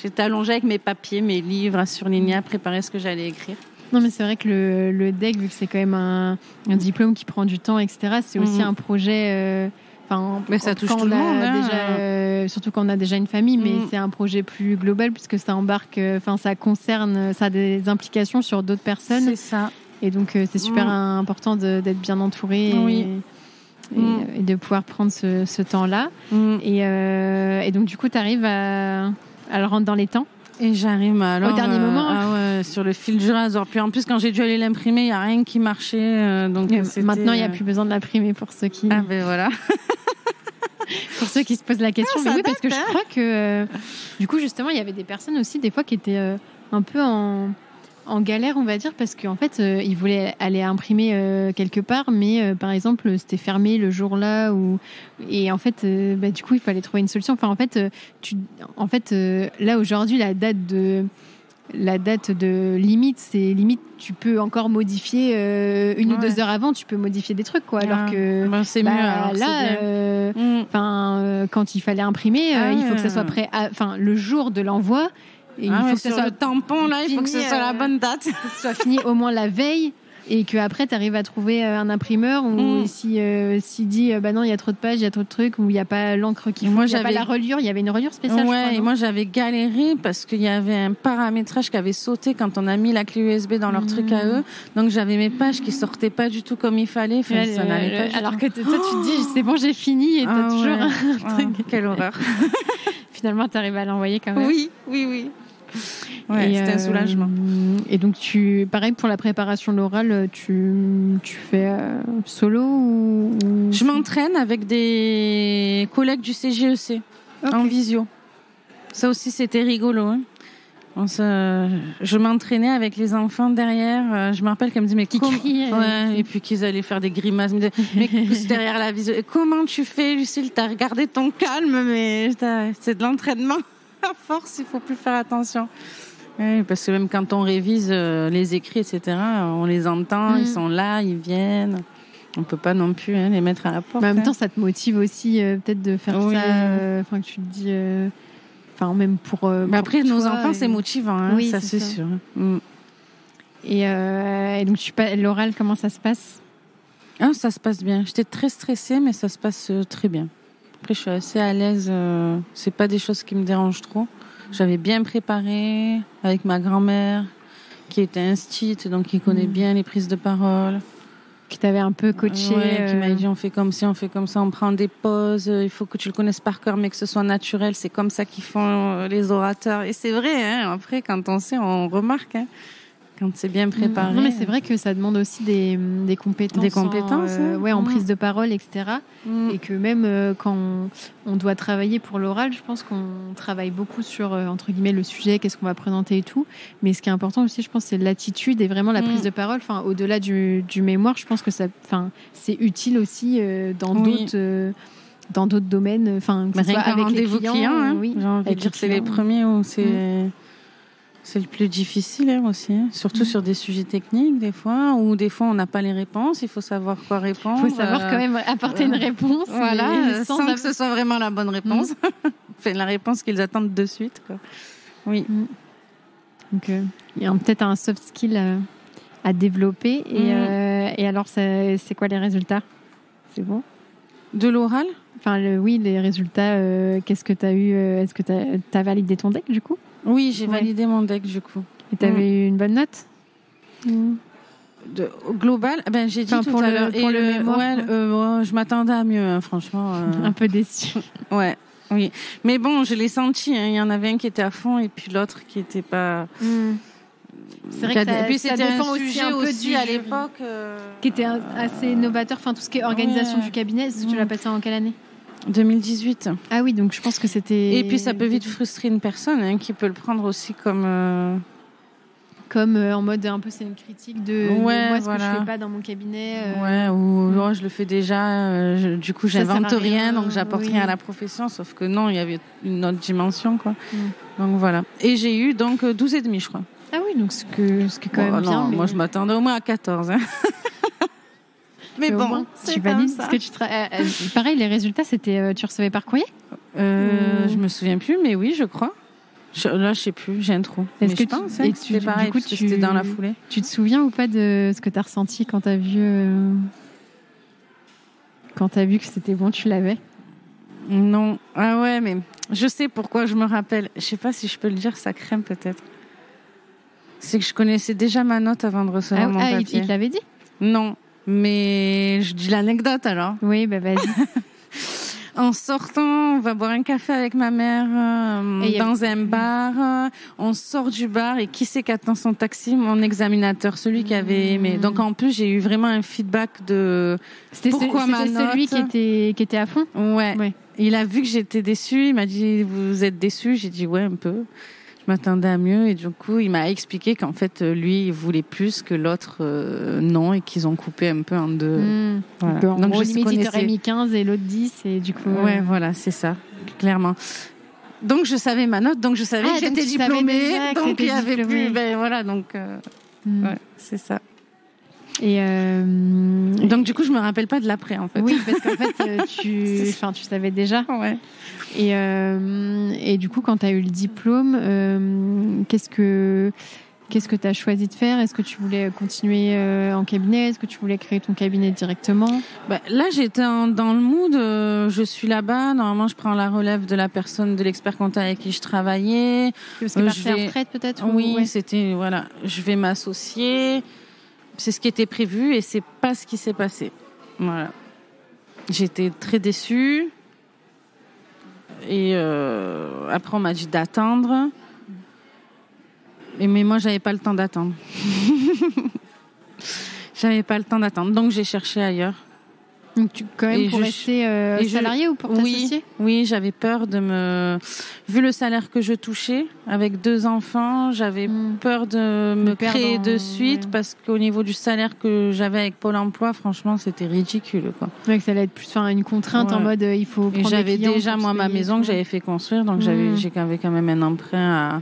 J'étais allongée avec mes papiers, mes livres à surligner, à préparer ce que j'allais écrire. Non, mais c'est vrai que le DEC, vu que c'est quand même un diplôme qui prend du temps, etc., c'est aussi un projet... mais ça touche tout le monde. Surtout quand on a déjà une famille, mais c'est un projet plus global puisque ça embarque... ça concerne... Ça a des implications sur d'autres personnes. C'est ça. Et donc, c'est super important d'être bien entouré et de pouvoir prendre ce temps-là. Et donc, du coup, tu arrives à le rendre dans les temps. Et j'arrive alors, au dernier moment. Sur le fil du rasoir. Puis en plus, quand j'ai dû aller l'imprimer, il n'y a rien qui marchait. Donc maintenant, il n'y a plus besoin de l'imprimer pour ceux qui... Ah ben voilà. Pour ceux qui se posent la question. Mais oui, parce que je crois que du coup, justement, il y avait des personnes aussi, des fois, qui étaient un peu en galère, on va dire, parce qu'en fait, ils voulaient aller imprimer quelque part, mais par exemple, c'était fermé le jour-là, et en fait, du coup, il fallait trouver une solution. Enfin, en fait, là aujourd'hui, la date de limite, c'est limite, tu peux encore modifier 1 ou 2 heures avant, tu peux modifier des trucs, quoi. Alors que c'est mieux. Alors, là, quand il fallait imprimer, il faut que ça soit prêt. Le jour de l'envoi. Et il faut que ça soit le tampon là, il faut que ce soit la bonne date, que ce soit fini au moins la veille. Et qu'après, tu arrives à trouver un imprimeur où s'il dit non, il y a trop de pages, il y a trop de trucs, ou il n'y a pas l'encre qu'il faut, il n'y a pas la reliure, il y avait une reliure spéciale. Ouais, je crois, et moi j'avais galéré parce qu'il y avait un paramétrage qui avait sauté quand on a mis la clé USB dans leur truc à eux. Donc j'avais mes pages qui sortaient pas du tout comme il fallait. Enfin, ça n'allait pas. Alors que toi, tu te dis c'est bon, j'ai fini, et t'as toujours un truc. Quelle horreur. Finalement, tu arrives à l'envoyer quand même. Oui. C'était un soulagement. Et donc, pareil pour la préparation de l'oral, tu fais solo ou... Je m'entraîne avec des collègues du CGEC en visio. Ça aussi, c'était rigolo. Hein. Je m'entraînais avec les enfants derrière. Je me rappelle qu'elle me disait, mais qui crient. Et puis qu'ils allaient faire des grimaces. Mais derrière la visio, comment tu fais, Lucille? T'as regardé ton calme, mais c'est de l'entraînement. À force, il faut plus faire attention. Oui, parce que même quand on révise les écrits, etc., on les entend, ils sont là, ils viennent. On peut pas non plus les mettre à la porte. Mais en même temps, ça te motive aussi peut-être de faire ça. Enfin, que tu te dis... Enfin, même pour. Mais après, pour nos toi, enfants, c'est motivant, hein, oui, ça c'est sûr. Et donc, l'oral, comment ça se passe? Ça se passe bien. J'étais très stressée, mais ça se passe très bien. Après, je suis assez à l'aise. C'est pas des choses qui me dérangent trop. J'avais bien préparé avec ma grand-mère, qui était instite, donc qui connaît bien les prises de parole. Qui t'avait un peu coaché. Qui m'a dit on fait comme ci, on fait comme ça, on prend des pauses, il faut que tu le connaisses par cœur mais que ce soit naturel, c'est comme ça qu'ils font les orateurs. Et c'est vrai, hein, après quand on sait, on remarque, hein, quand c'est bien préparé. Non mais c'est vrai que ça demande aussi des compétences. Des compétences, en prise de parole, etc. Et que même quand on doit travailler pour l'oral, je pense qu'on travaille beaucoup sur, entre guillemets, le sujet, qu'est-ce qu'on va présenter et tout. Mais ce qui est important aussi, je pense, c'est l'attitude et vraiment la prise de parole. Enfin, au-delà du mémoire, je pense que c'est utile aussi dans d'autres domaines. Enfin, que ce soit avec les clients. Hein, j'ai envie de dire, c'est les premiers où c'est le plus difficile aussi, hein. Surtout sur des sujets techniques des fois, où des fois on n'a pas les réponses, il faut savoir quoi répondre. Il faut savoir quand même apporter une réponse. Voilà, sans que ce soit vraiment la bonne réponse. La réponse qu'ils attendent de suite, quoi. Oui. Donc, il y a peut-être un soft skill à développer. Et alors, c'est quoi les résultats? C'est bon? De l'oral? Enfin, les résultats, qu'est-ce que tu as eu? Est-ce que tu as validé ton deck, du coup? Oui, j'ai validé mon deck, du coup. Et tu avais eu une bonne note? Global, j'ai dit tout à l'heure. Pour le mémoire, je m'attendais à mieux, hein, franchement. Un peu déçue. Oui. Mais bon, je l'ai senti. Hein. Il y en avait un qui était à fond et puis l'autre qui était pas... C'est vrai que et puis c'était dépend un sujet aussi à l'époque qui était assez novateur. Enfin, tout ce qui est organisation du cabinet. Tu l'as passé en quelle année? 2018. Ah oui, donc je pense que c'était... Et puis ça peut vite frustrer une personne, hein, qui peut le prendre aussi comme en mode un peu c'est une critique de moi ce que je fais pas dans mon cabinet. Ou je le fais déjà, du coup j'invente rien, donc j'apporte rien à la profession, sauf que non, il y avait une autre dimension, quoi. Donc voilà. Et j'ai eu donc 12,5, je crois. Ah oui, donc ce qui est quand même bien. Moi je m'attendais au moins à 14. Hein. Mais bon, tu valides ce que tu pareil, les résultats, c'était tu recevais par courrier? Je me souviens plus, mais oui, je crois. Là, je sais plus, j'ai un trou. Est-ce que je pense, hein, c'était pareil, du coup, c'était dans la foulée. Tu te souviens ou pas de ce que tu as ressenti quand tu as vu que c'était bon, tu l'avais? Non. Ah ouais, mais je sais pourquoi je me rappelle. Je sais pas si je peux le dire, ça craint peut-être. C'est que je connaissais déjà ma note avant de recevoir mon papier. Il te l'avait dit? Non. Mais je dis l'anecdote alors. Oui, vas-y. En sortant, on va boire un café avec ma mère dans un bar. On sort du bar et qui c'est qui attend son taxi? Mon examinateur, celui qui avait aimé. Donc en plus, j'ai eu vraiment un feedback de pourquoi ma note. C'était celui qui était à fond? Ouais. Il a vu que j'étais déçue. Il m'a dit, vous êtes déçue? J'ai dit, ouais, un peu. Je m'attendais à mieux et du coup il m'a expliqué qu'en fait lui il voulait plus que l'autre non, et qu'ils ont coupé un peu en deux. Voilà. Donc limite il t'aurait mis 15 et l'autre 10 et du coup... Ouais voilà, c'est ça, clairement. Donc je savais ma note, donc je savais que j'étais diplômée, donc il y avait plus... voilà, donc ouais, c'est ça. Et donc du coup je me rappelle pas de l'après en fait. Oui, parce qu'en fait tu savais déjà. Ouais. Et du coup quand tu as eu le diplôme, qu'est-ce que tu as choisi de faire? Est-ce que tu voulais continuer en cabinet? Est-ce que tu voulais créer ton cabinet directement? Là j'étais dans le mood, je suis là-bas, normalement je prends la relève de la personne, de l'expert comptable avec qui je travaillais. Parce que partir en retraite peut-être? Oui, c'était voilà, je vais m'associer. C'est ce qui était prévu et c'est pas ce qui s'est passé. Voilà. J'étais très déçue. Et après, on m'a dit d'attendre. Mais moi, j'avais pas le temps d'attendre. J'avais pas le temps d'attendre, donc j'ai cherché ailleurs. Donc quand même pour rester salarié ou pour t'associer ? Oui, j'avais peur vu le salaire que je touchais avec 2 enfants, j'avais peur de me créer de suite parce qu'au niveau du salaire que j'avais avec Pôle Emploi, franchement, c'était ridicule, quoi. Ouais, que ça allait être plus une contrainte en mode il faut prendre. Et j'avais déjà moi ma maison que j'avais fait construire, donc j'avais quand même un emprunt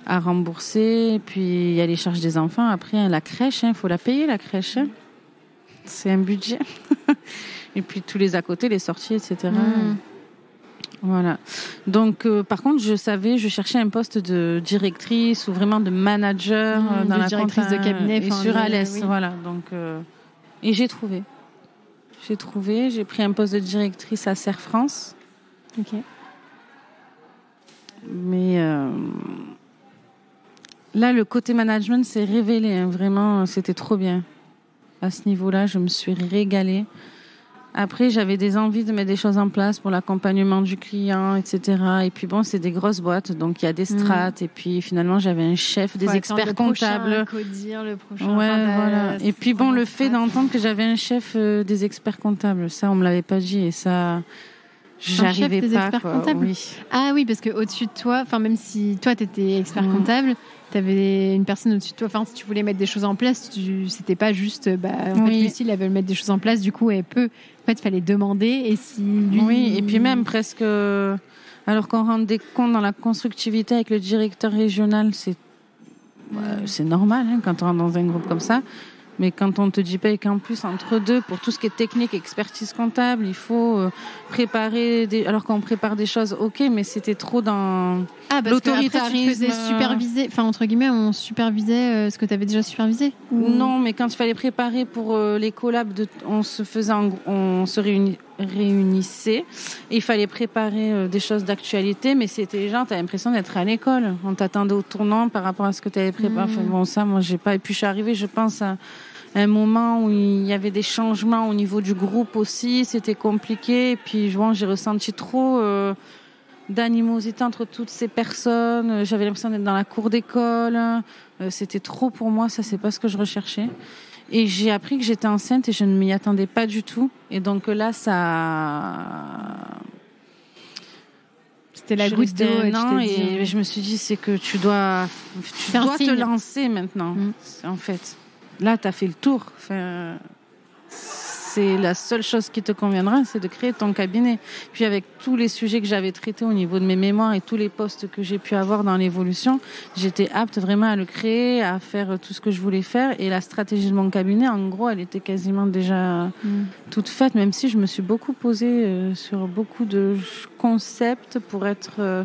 à rembourser. Et puis il y a les charges des enfants. Après la crèche, faut la payer la crèche. C'est un budget. Et puis tous les à côté, les sorties, etc. Voilà. Donc, par contre, je cherchais un poste de directrice ou vraiment de manager dans la directrice de cabinet. Et sur Alès, voilà. Donc, et j'ai trouvé. J'ai pris un poste de directrice à Serre France. Ok. Mais là, le côté management s'est révélé. Vraiment, c'était trop bien. À ce niveau-là, je me suis régalée. Après, j'avais des envies de mettre des choses en place pour l'accompagnement du client, etc. Et puis bon, c'est des grosses boîtes, donc il y a des strates. Et puis finalement, j'avais un chef, des experts comptables. Le prochain. Voilà. Et puis bon, le fait d'entendre que j'avais un chef des experts comptables, ça, on me l'avait pas dit, et ça, j'arrivais pas. Oui. Ah oui, parce que au-dessus de toi, enfin même si toi t'étais expert comptable. T'avais une personne au-dessus de toi. Enfin, si tu voulais mettre des choses en place, c'était pas juste. En fait, Lucille, elle veut mettre des choses en place. Du coup, elle peut. En fait, il fallait demander. Et si lui. Oui, et puis même presque. Alors qu'on rend des comptes dans la constructivité avec le directeur régional, c'est normal quand on rentre dans un groupe comme ça. Mais quand on te dit pas et qu'en plus, entre deux, pour tout ce qui est technique, expertise comptable, il faut préparer alors qu'on prépare des choses, ok, mais c'était trop dans l'autoritarisme. Tu faisais superviser, enfin, entre guillemets, on supervisait ce que tu avais déjà supervisé? Non, mais quand il fallait préparer pour les collabs, on se réunissait et il fallait préparer des choses d'actualité, mais c'était genre, t'as l'impression d'être à l'école. On t'attendait au tournant par rapport à ce que tu avais préparé. Enfin, bon, ça, moi, j'ai pas. Et puis, je suis arrivée, je pense, à un moment où il y avait des changements au niveau du groupe aussi. C'était compliqué. Et puis, bon, j'ai ressenti trop d'animosité entre toutes ces personnes. J'avais l'impression d'être dans la cour d'école. C'était trop pour moi. Ça, c'est pas ce que je recherchais. Et j'ai appris que j'étais enceinte et je ne m'y attendais pas du tout. Et donc là, c'était la goutte d'eau. Et je me suis dit, c'est que tu dois te lancer maintenant. En fait, là, tu as fait le tour. Enfin, c'est la seule chose qui te conviendra, c'est de créer ton cabinet. Puis avec tous les sujets que j'avais traités au niveau de mes mémoires et tous les postes que j'ai pu avoir dans l'évolution, j'étais apte vraiment à le créer, à faire tout ce que je voulais faire. Et la stratégie de mon cabinet, en gros, elle était quasiment déjà toute faite, même si je me suis beaucoup posée sur beaucoup de concepts pour être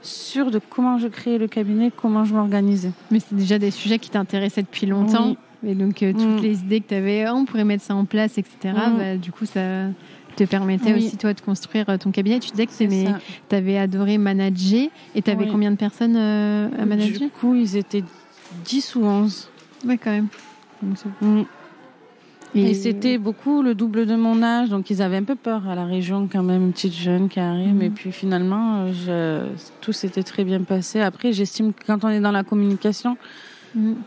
sûre de comment je créais le cabinet, comment je m'organisais. Mais c'est déjà des sujets qui t'intéressaient depuis longtemps. Oui. Et donc, toutes les idées que tu avais, on pourrait mettre ça en place, etc., du coup, ça te permettait aussi, toi, de construire ton cabinet. Tu disais que tu avais adoré manager. Et tu avais combien de personnes à manager ? Du coup, ils étaient 10 ou 11. Ouais, quand même. Donc, et c'était beaucoup le double de mon âge. Donc, ils avaient un peu peur à la région, quand même, une petite jeune qui arrive. Mais puis, finalement, tout s'était très bien passé. Après, j'estime que quand on est dans la communication,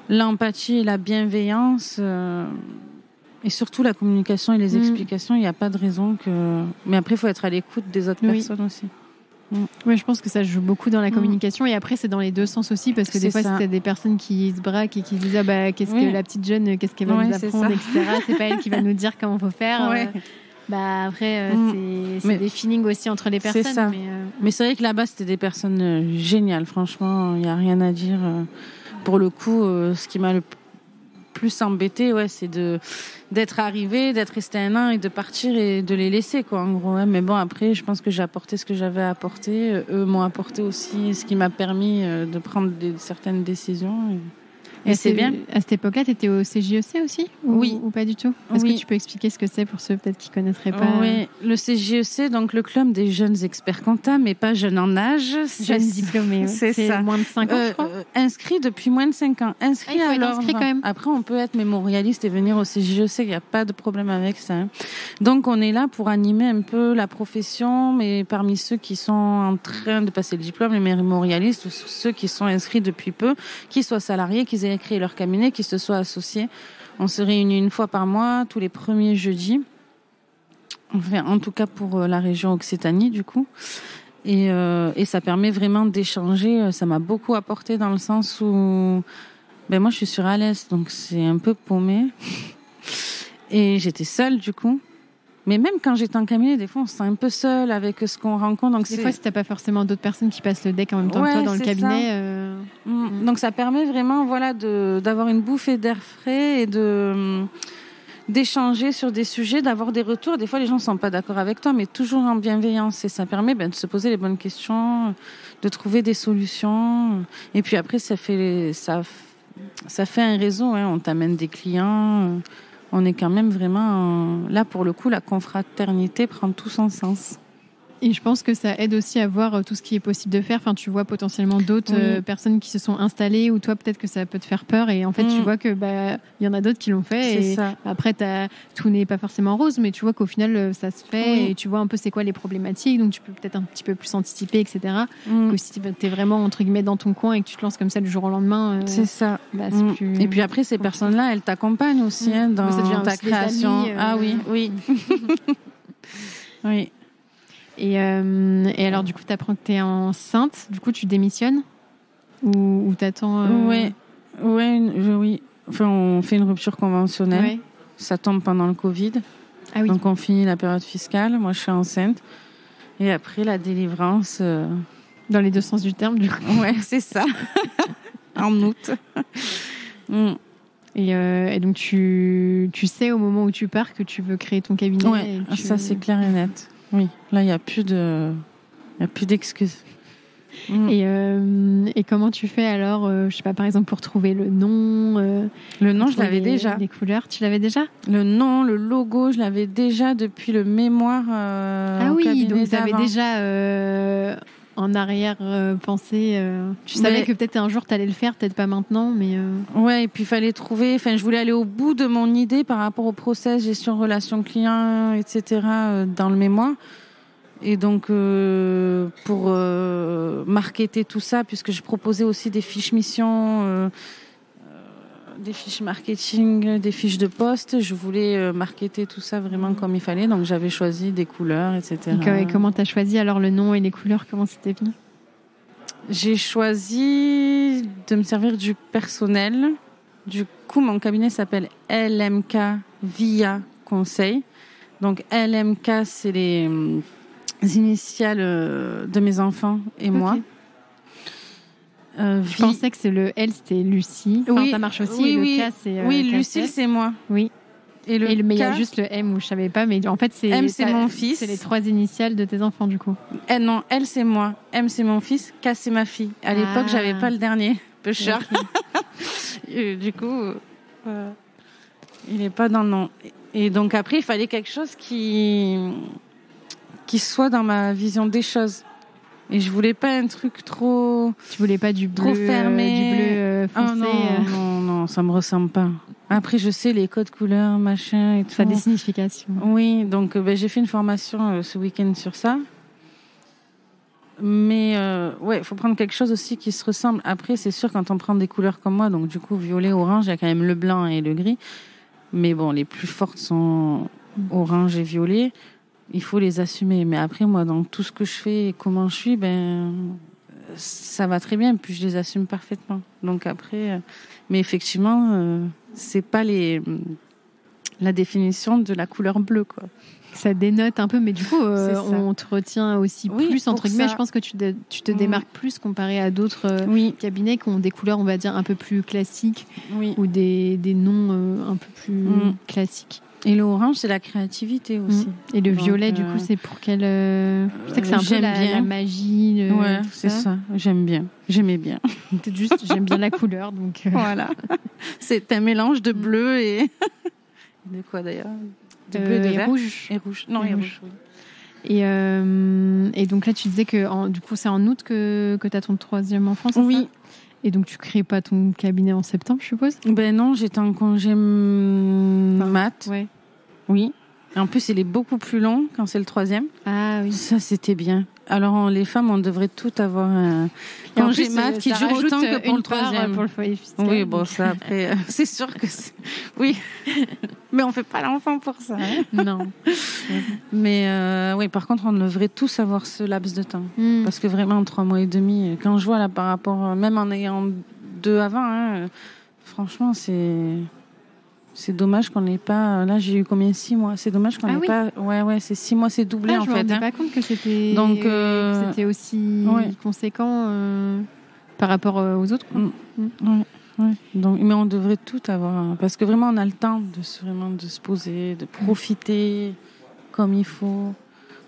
l'empathie et la bienveillance et surtout la communication et les explications, il n'y a pas de raison que... Mais après, il faut être à l'écoute des autres personnes aussi. Oui, je pense que ça joue beaucoup dans la communication et après, c'est dans les deux sens aussi parce que des fois, c'est des personnes qui se braquent et qui se disent qu'est-ce que la petite jeune, qu'est-ce qu'elle va nous apprendre, etc. C'est pas elle qui va nous dire comment il faut faire. Après, c'est des feelings aussi entre les personnes. C'est ça. Mais c'est vrai que là-bas, c'était des personnes géniales. Franchement, il n'y a rien à dire. Pour le coup, ce qui m'a le plus embêté, c'est d'être arrivée, d'être restée 1 an et de partir et de les laisser, quoi, en gros. Mais bon, après, je pense que j'ai apporté ce que j'avais à apporter. Eux m'ont apporté aussi ce qui m'a permis de prendre certaines décisions. Et c'est bien. À cette époque-là, tu étais au CJEC aussi ou pas du tout? Est-ce que tu peux expliquer ce que c'est pour ceux peut-être qui ne connaîtraient pas? Oui, le CJEC, donc le club des jeunes experts comptables, mais pas jeunes en âge. Jeunes diplômés, c'est ça. Moins de 5 ans, je crois. inscrit depuis moins de 5 ans. Inscrit à l'ordre. Quand même. Après, on peut être mémorialiste et venir au CJ. Je sais qu'il n'y a pas de problème avec ça. Donc, on est là pour animer un peu la profession, mais parmi ceux qui sont en train de passer le diplôme, les mémorialistes, ou ceux qui sont inscrits depuis peu, qui soient salariés, qu'ils aient créé leur cabinet, qui se soient associés. On se réunit une fois par mois, tous les premiers jeudis. Enfin, en tout cas pour la région Occitanie, du coup. Et ça permet vraiment d'échanger. Ça m'a beaucoup apporté dans le sens où moi, je suis sur Alès, donc c'est un peu paumé. Et j'étais seule, du coup. Mais même quand j'étais en cabinet, des fois, on se sent un peu seul avec ce qu'on rencontre. Donc des fois, si t'as pas forcément d'autres personnes qui passent le deck en même temps que toi dans le cabinet. Donc ça permet vraiment, d'avoir une bouffée d'air frais et d'échanger sur des sujets, d'avoir des retours. Des fois, les gens sont pas d'accord avec toi, mais toujours en bienveillance. Et ça permet de se poser les bonnes questions, de trouver des solutions. Et puis après, ça fait un réseau. Hein. On t'amène des clients. On est quand même vraiment... Là, pour le coup, la confraternité prend tout son sens. Et je pense que ça aide aussi à voir tout ce qui est possible de faire. Enfin, tu vois potentiellement d'autres personnes qui se sont installées, ou toi, peut-être que ça peut te faire peur. Et en fait, tu vois que il y en a d'autres qui l'ont fait. C'est et ça. Après, tout n'est pas forcément rose, mais tu vois qu'au final, ça se fait. Et tu vois un peu c'est quoi les problématiques. Donc, tu peux peut-être un petit peu plus anticiper, etc. Que si t'es vraiment, entre guillemets, dans ton coin et que tu te lances comme ça du jour au lendemain. C'est ça. C'est plus... Et puis après, ces personnes-là, elles t'accompagnent aussi dans ta création. Oui. Oui. Et alors, du coup, tu apprends que tu es enceinte. Du coup, tu démissionnes ou t'attends Oui. Enfin, on fait une rupture conventionnelle. Ouais. Ça tombe pendant le Covid. Ah oui. Donc, on finit la période fiscale. Moi, je suis enceinte. Et après, la délivrance... Dans les deux sens du terme, du coup. Ouais, c'est ça. En août. Et donc, tu sais au moment où tu pars que tu veux créer ton cabinet. Ouais, ça, c'est clair et net. Oui, là, il n'y a plus d'excuses. Et comment tu fais alors, je sais pas, par exemple, pour trouver le nom Le nom, je l'avais déjà. Les couleurs, tu l'avais déjà? Le nom, le logo, je l'avais déjà depuis le mémoire Ah oui, donc tu avais déjà en arrière-pensée. Tu savais que peut-être un jour tu allais le faire, peut-être pas maintenant, mais... Ouais, et puis il fallait trouver... Enfin, je voulais aller au bout de mon idée par rapport au process, gestion, relation client, etc. Dans le mémoire. Et donc, pour marketer tout ça, puisque je proposais aussi des fiches missions, des fiches marketing, des fiches de poste, je voulais marketer tout ça vraiment comme il fallait. Donc, j'avais choisi des couleurs, etc. Et comment tu as choisi alors le nom et les couleurs? Comment c'était venu? J'ai choisi de me servir du personnel. Du coup, mon cabinet s'appelle LMK Via Conseil. Donc, LMK, c'est les initiales de mes enfants et moi. Je pensais que le L, c'était Lucie. Enfin, ça marche aussi. Oui, et le K, c'est... oui, Lucille, c'est moi. Oui. Mais il y a K, juste le M où je savais pas, mais en fait c'est M, c'est mon fils. C'est les 3 initiales de tes enfants du coup. Non, L c'est moi, M c'est mon fils, K c'est ma fille. À l'époque, j'avais pas le dernier, peu cher. Okay. Du coup, il est pas dans le nom. Et donc après, il fallait quelque chose qui soit dans ma vision des choses. Et je voulais pas un truc trop... Tu voulais pas du bleu, trop fermé, du bleu foncé. Non, ça me ressemble pas. Après, je sais les codes couleurs, machin et tout. Ça a des significations. Oui, donc j'ai fait une formation ce week-end sur ça. Mais ouais, il faut prendre quelque chose aussi qui se ressemble. Après, c'est sûr, quand on prend des couleurs comme moi, donc du coup, violet, orange, il y a quand même le blanc et le gris. Mais bon, les plus fortes sont orange et violet. Il faut les assumer. Mais après, moi, dans tout ce que je fais et comment je suis, ça va très bien. Puis je les assume parfaitement. Donc après, mais effectivement, c'est pas la définition de la couleur bleue, quoi. Ça dénote un peu, mais du coup, on te retient aussi plus, entre guillemets. Je pense que tu te démarques plus comparé à d'autres cabinets qui ont des couleurs, on va dire, un peu plus classiques ou des noms un peu plus classiques. Et l'orange, c'est la créativité aussi. Et le violet, du coup, c'est pour quel... Je sais que c'est un peu la magie. Ouais, c'est ça. J'aimais bien. Peut-être juste, j'aime bien la couleur, donc... Voilà. C'est un mélange de bleu et... de quoi, d'ailleurs? De bleu et de vert. Rouge. Et rouge. Non, et rouge, oui. Et donc là, tu disais que du coup, c'est en août que tu as ton 3e enfant, c'est ça? Oui. Et donc, tu crées pas ton cabinet en septembre, je suppose? Ben non, j'étais en congé mat. Ouais. Oui. Et en plus, il est beaucoup plus long quand c'est le 3e. Ah oui. Ça, c'était bien. Alors, les femmes, on devrait toutes avoir un congé mat qui dure autant que pour le 3e. Pour le foyer fiscal. Oui, bon, ça, après, c'est sûr que c'est... Oui. Mais on fait pas l'enfant pour ça. Hein. Non. Mais oui, par contre, on devrait tous avoir ce laps de temps. Parce que vraiment, 3 mois et demi, quand je vois là par rapport, même en ayant 2 avant, hein, franchement, c'est dommage qu'on n'ait pas. Là, j'ai eu combien? 6 mois. C'est dommage qu'on n'ait pas. Ouais, c'est 6 mois, c'est doublé en fait. Je me rendais pas compte que c'était. Donc, que c'était aussi conséquent par rapport aux autres. Quoi. Ouais. Donc, mais on devrait tout avoir, parce que vraiment, on a le temps de se poser, de profiter comme il faut,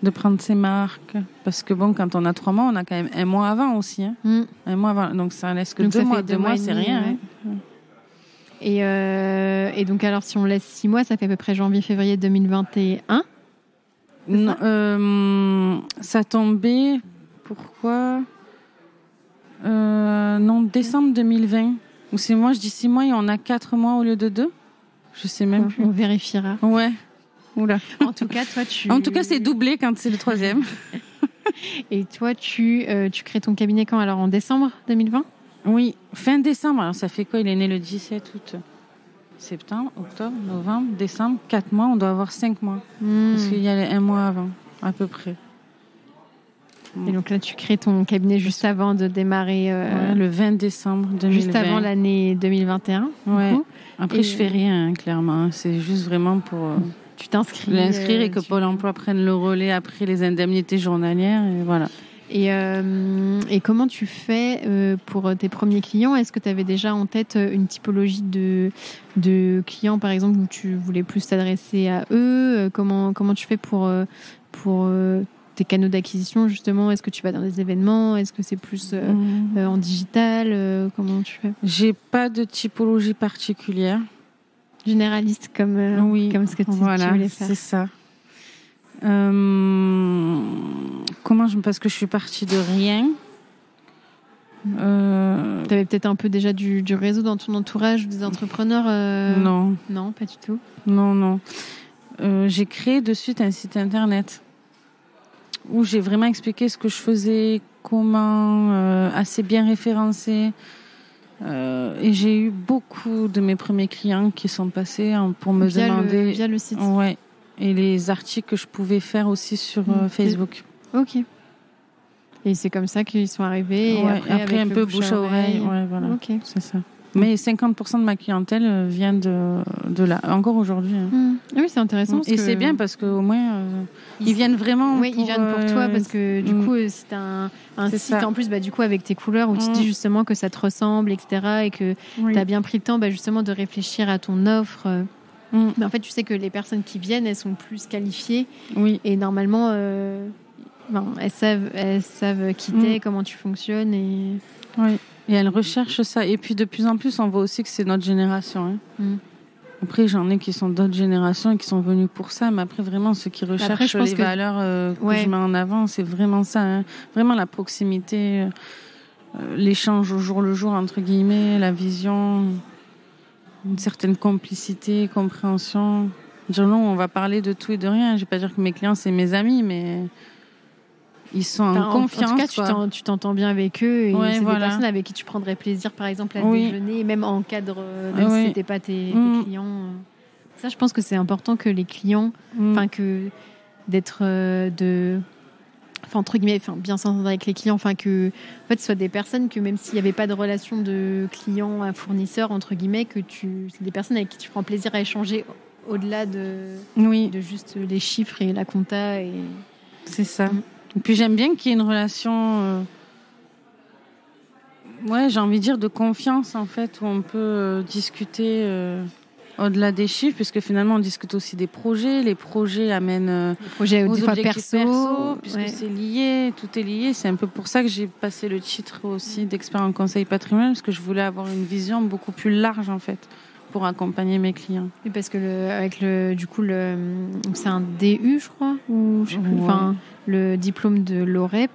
de prendre ses marques. Parce que bon, quand on a 3 mois, on a quand même 1 mois avant aussi. Hein. 1 mois avant. Donc, ça laisse que 2 mois. 2 mois, c'est rien. Ouais. Hein. Et donc, alors, si on laisse 6 mois, ça fait à peu près janvier-février 2021. Non, ça tombait. Pourquoi non, décembre 2020. Ou c'est moi, je dis 6 mois et on a 4 mois au lieu de 2. Je sais même plus. On vérifiera. Ouais. Oula. En tout cas, toi, En tout cas, c'est doublé quand c'est le 3e. Et toi, tu crées ton cabinet quand? Alors, en décembre 2020? Oui, fin décembre. Alors, ça fait quoi? Il est né le 17 août. Septembre, octobre, novembre, décembre. 4 mois, on doit avoir 5 mois. Parce qu'il y a 1 mois avant, à peu près. Et donc là, tu crées ton cabinet juste avant de démarrer... le 20 décembre 2020. Juste avant l'année 2021. Ouais. Après, je fais rien, clairement. C'est juste vraiment pour... tu t'inscris. L'inscrire et que Pôle emploi prenne le relais après les indemnités journalières. Et voilà. Et comment tu fais pour tes premiers clients? Est-ce que tu avais déjà en tête une typologie de clients, par exemple, où tu voulais plus t'adresser à eux? Comment tu fais pour tes canaux d'acquisition, justement? Est-ce que tu vas dans des événements? Est-ce que c'est plus en digital? Comment tu fais? J'ai pas de typologie particulière. Généraliste comme ce que tu voulais faire. C'est ça. Parce que je suis partie de rien. Tu avais peut-être un peu déjà du réseau dans ton entourage, des entrepreneurs? Non. Non, pas du tout. Non. J'ai créé de suite un site internet où j'ai vraiment expliqué ce que je faisais, comment, assez bien référencé. Et j'ai eu beaucoup de mes premiers clients qui sont passés pour me demander... via le site. Ouais. Et les articles que je pouvais faire aussi sur Facebook. Ok. Et c'est comme ça qu'ils sont arrivés. Et après un peu bouche à oreille. Ouais, voilà. Okay. C'est ça. Mais 50% de ma clientèle vient de là, encore aujourd'hui. Hein. Oui, c'est intéressant. Et c'est bien parce qu'au moins, ils viennent vraiment. Oui, ils viennent pour toi parce que du coup, si tu as un site en plus, du coup, avec tes couleurs où tu dis justement que ça te ressemble, etc. Et que tu as bien pris le temps justement de réfléchir à ton offre. Mais en fait, tu sais que les personnes qui viennent, elles sont plus qualifiées. Oui. Et normalement, elles savent qui t'es, comment tu fonctionnes. Oui. Et elles recherchent ça. Et puis, de plus en plus, on voit aussi que c'est notre génération. Hein. Après, j'en ai qui sont d'autres générations et qui sont venus pour ça. Mais après, vraiment, ceux qui recherchent les valeurs que je mets en avant, c'est vraiment ça. Hein. Vraiment la proximité, l'échange au jour le jour, entre guillemets, la vision... une certaine complicité, compréhension. Genre non, on va parler de tout et de rien. Je vais pas dire que mes clients, c'est mes amis, mais ils sont en confiance. En tout cas, tu t'entends bien avec eux. Et c'est des personnes avec qui tu prendrais plaisir, par exemple, à déjeuner, même en cadre, même si c'était pas tes clients. Ça, je pense que c'est important que les clients, d'être entre guillemets, bien s'entendre avec les clients, que en fait, ce soit des personnes que même s'il n'y avait pas de relation de client à fournisseur, entre guillemets, c'est des personnes avec qui tu prends plaisir à échanger au-delà de juste les chiffres et la compta. C'est ça. Et puis j'aime bien qu'il y ait une relation, j'ai envie de dire de confiance en fait, où on peut discuter au-delà des chiffres, puisque finalement on discute aussi des projets. Les projets amènent aux objectifs perso, puisque c'est lié, tout est lié. C'est un peu pour ça que j'ai passé le titre aussi d'expert en conseil patrimonial, parce que je voulais avoir une vision beaucoup plus large en fait, pour accompagner mes clients. Oui, parce que c'est un DU, je crois, ou je sais plus, enfin, le diplôme de l'OREP,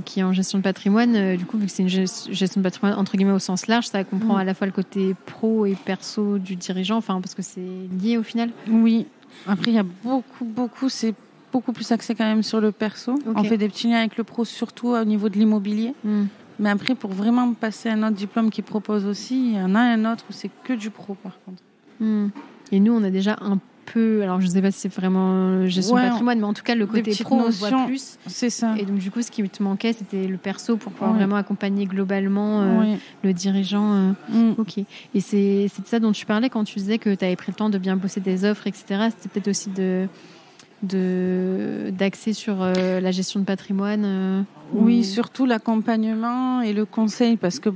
qui est en gestion de patrimoine. Du coup, vu que c'est une gestion de patrimoine entre guillemets au sens large, ça comprend à la fois le côté pro et perso du dirigeant, enfin, parce que c'est lié au final. Oui. Après, il y a c'est beaucoup plus axé quand même sur le perso. Okay. On fait des petits liens avec le pro, surtout au niveau de l'immobilier. Mais après, pour vraiment passer un autre diplôme qui propose aussi, il y en a un autre où c'est que du pro, par contre. Et nous, on a déjà un peu... Alors, je ne sais pas si c'est vraiment gestion de patrimoine, mais en tout cas, le côté pro, on voit plus. C'est ça. Et donc, du coup, ce qui te manquait, c'était le perso pour pouvoir vraiment accompagner globalement le dirigeant. Ok. Et c'est de ça dont tu parlais quand tu disais que tu avais pris le temps de bien bosser des offres, etc. C'était peut-être aussi d'axer sur la gestion de patrimoine Oui, surtout l'accompagnement et le conseil, parce que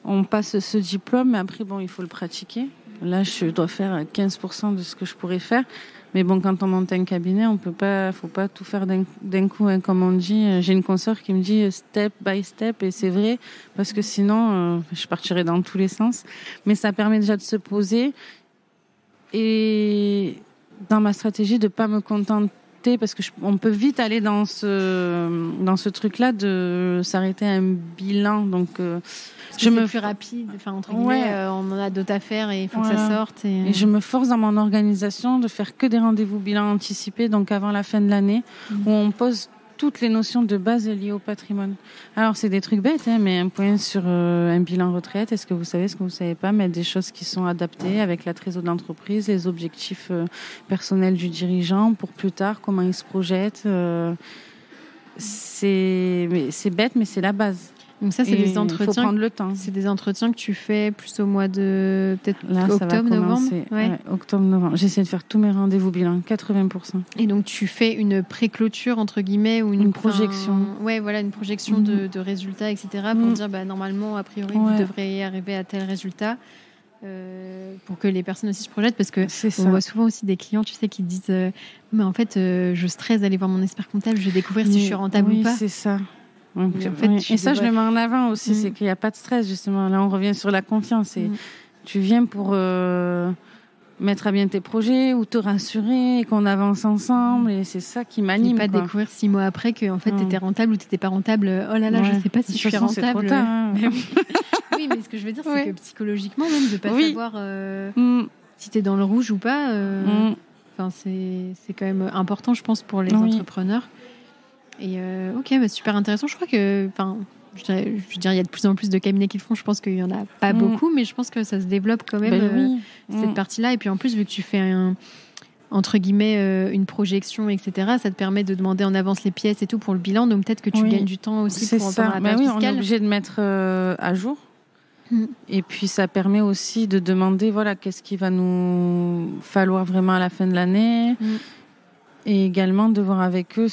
on passe ce diplôme, mais après, il faut le pratiquer. Là, je dois faire 15% de ce que je pourrais faire. Mais quand on monte un cabinet, faut pas tout faire d'un coup, hein, comme on dit. J'ai une consoeur qui me dit step by step, et c'est vrai, parce que sinon, je partirais dans tous les sens. Mais ça permet déjà de se poser, et dans ma stratégie de pas me contenter, parce que on peut vite aller dans ce truc-là de s'arrêter à un bilan. Donc, je me plus rapide, enfin entre guillemets, on en a d'autres à faire et il faut que ça sorte. Et je me force dans mon organisation de faire que des rendez-vous bilan anticipés, donc avant la fin de l'année, où on pose toutes les notions de base liées au patrimoine. Alors, c'est des trucs bêtes, hein, mais un point sur un bilan retraite. Est-ce que vous savez ce que vous savez pas? Mettre des choses qui sont adaptées avec la trésorerie d'entreprise, les objectifs personnels du dirigeant pour plus tard, comment il se projette. C'est bête, mais c'est la base. Donc ça, c'est des entretiens. Il faut prendre le temps. C'est des entretiens que tu fais plus au mois de octobre, novembre. Octobre, novembre. J'essaie de faire tous mes rendez-vous bilan, 80%. Et donc tu fais une pré-clôture entre guillemets ou une projection. Une projection de résultats, etc. Pour dire normalement, a priori, vous devriez arriver à tel résultat. Pour que les personnes aussi se projettent, parce que on voit souvent aussi des clients, tu sais, qui disent mais en fait, je stresse d'aller voir mon expert comptable, je vais découvrir si je suis rentable ou pas. Oui, c'est ça. Donc, et ça, je le mets en avant aussi, c'est qu'il n'y a pas de stress, justement. Là, on revient sur la confiance. Et tu viens pour mettre à bien tes projets ou te rassurer et qu'on avance ensemble. Et c'est ça qui m'anime. Et pas découvrir 6 mois après que en fait, tu étais rentable ou tu n'étais pas rentable. Oh là là, je ne sais pas si je suis rentable. C'est trop tard, hein. Oui, mais ce que je veux dire, c'est que psychologiquement, même, de ne pas savoir si tu es dans le rouge ou pas, c'est quand même important, je pense, pour les entrepreneurs. Et super intéressant. Je crois que, je dirais, il y a de plus en plus de cabinets qui le font. Je pense qu'il y en a pas beaucoup, mais je pense que ça se développe quand même cette partie-là. Et puis en plus, vu que tu fais entre guillemets une projection, etc., ça te permet de demander en avance les pièces et tout pour le bilan. Donc peut-être que tu gagnes du temps aussi pour la période fiscale. On est obligé de mettre à jour. Et puis ça permet aussi de demander qu'est-ce qu'il va nous falloir vraiment à la fin de l'année. Et également de voir avec eux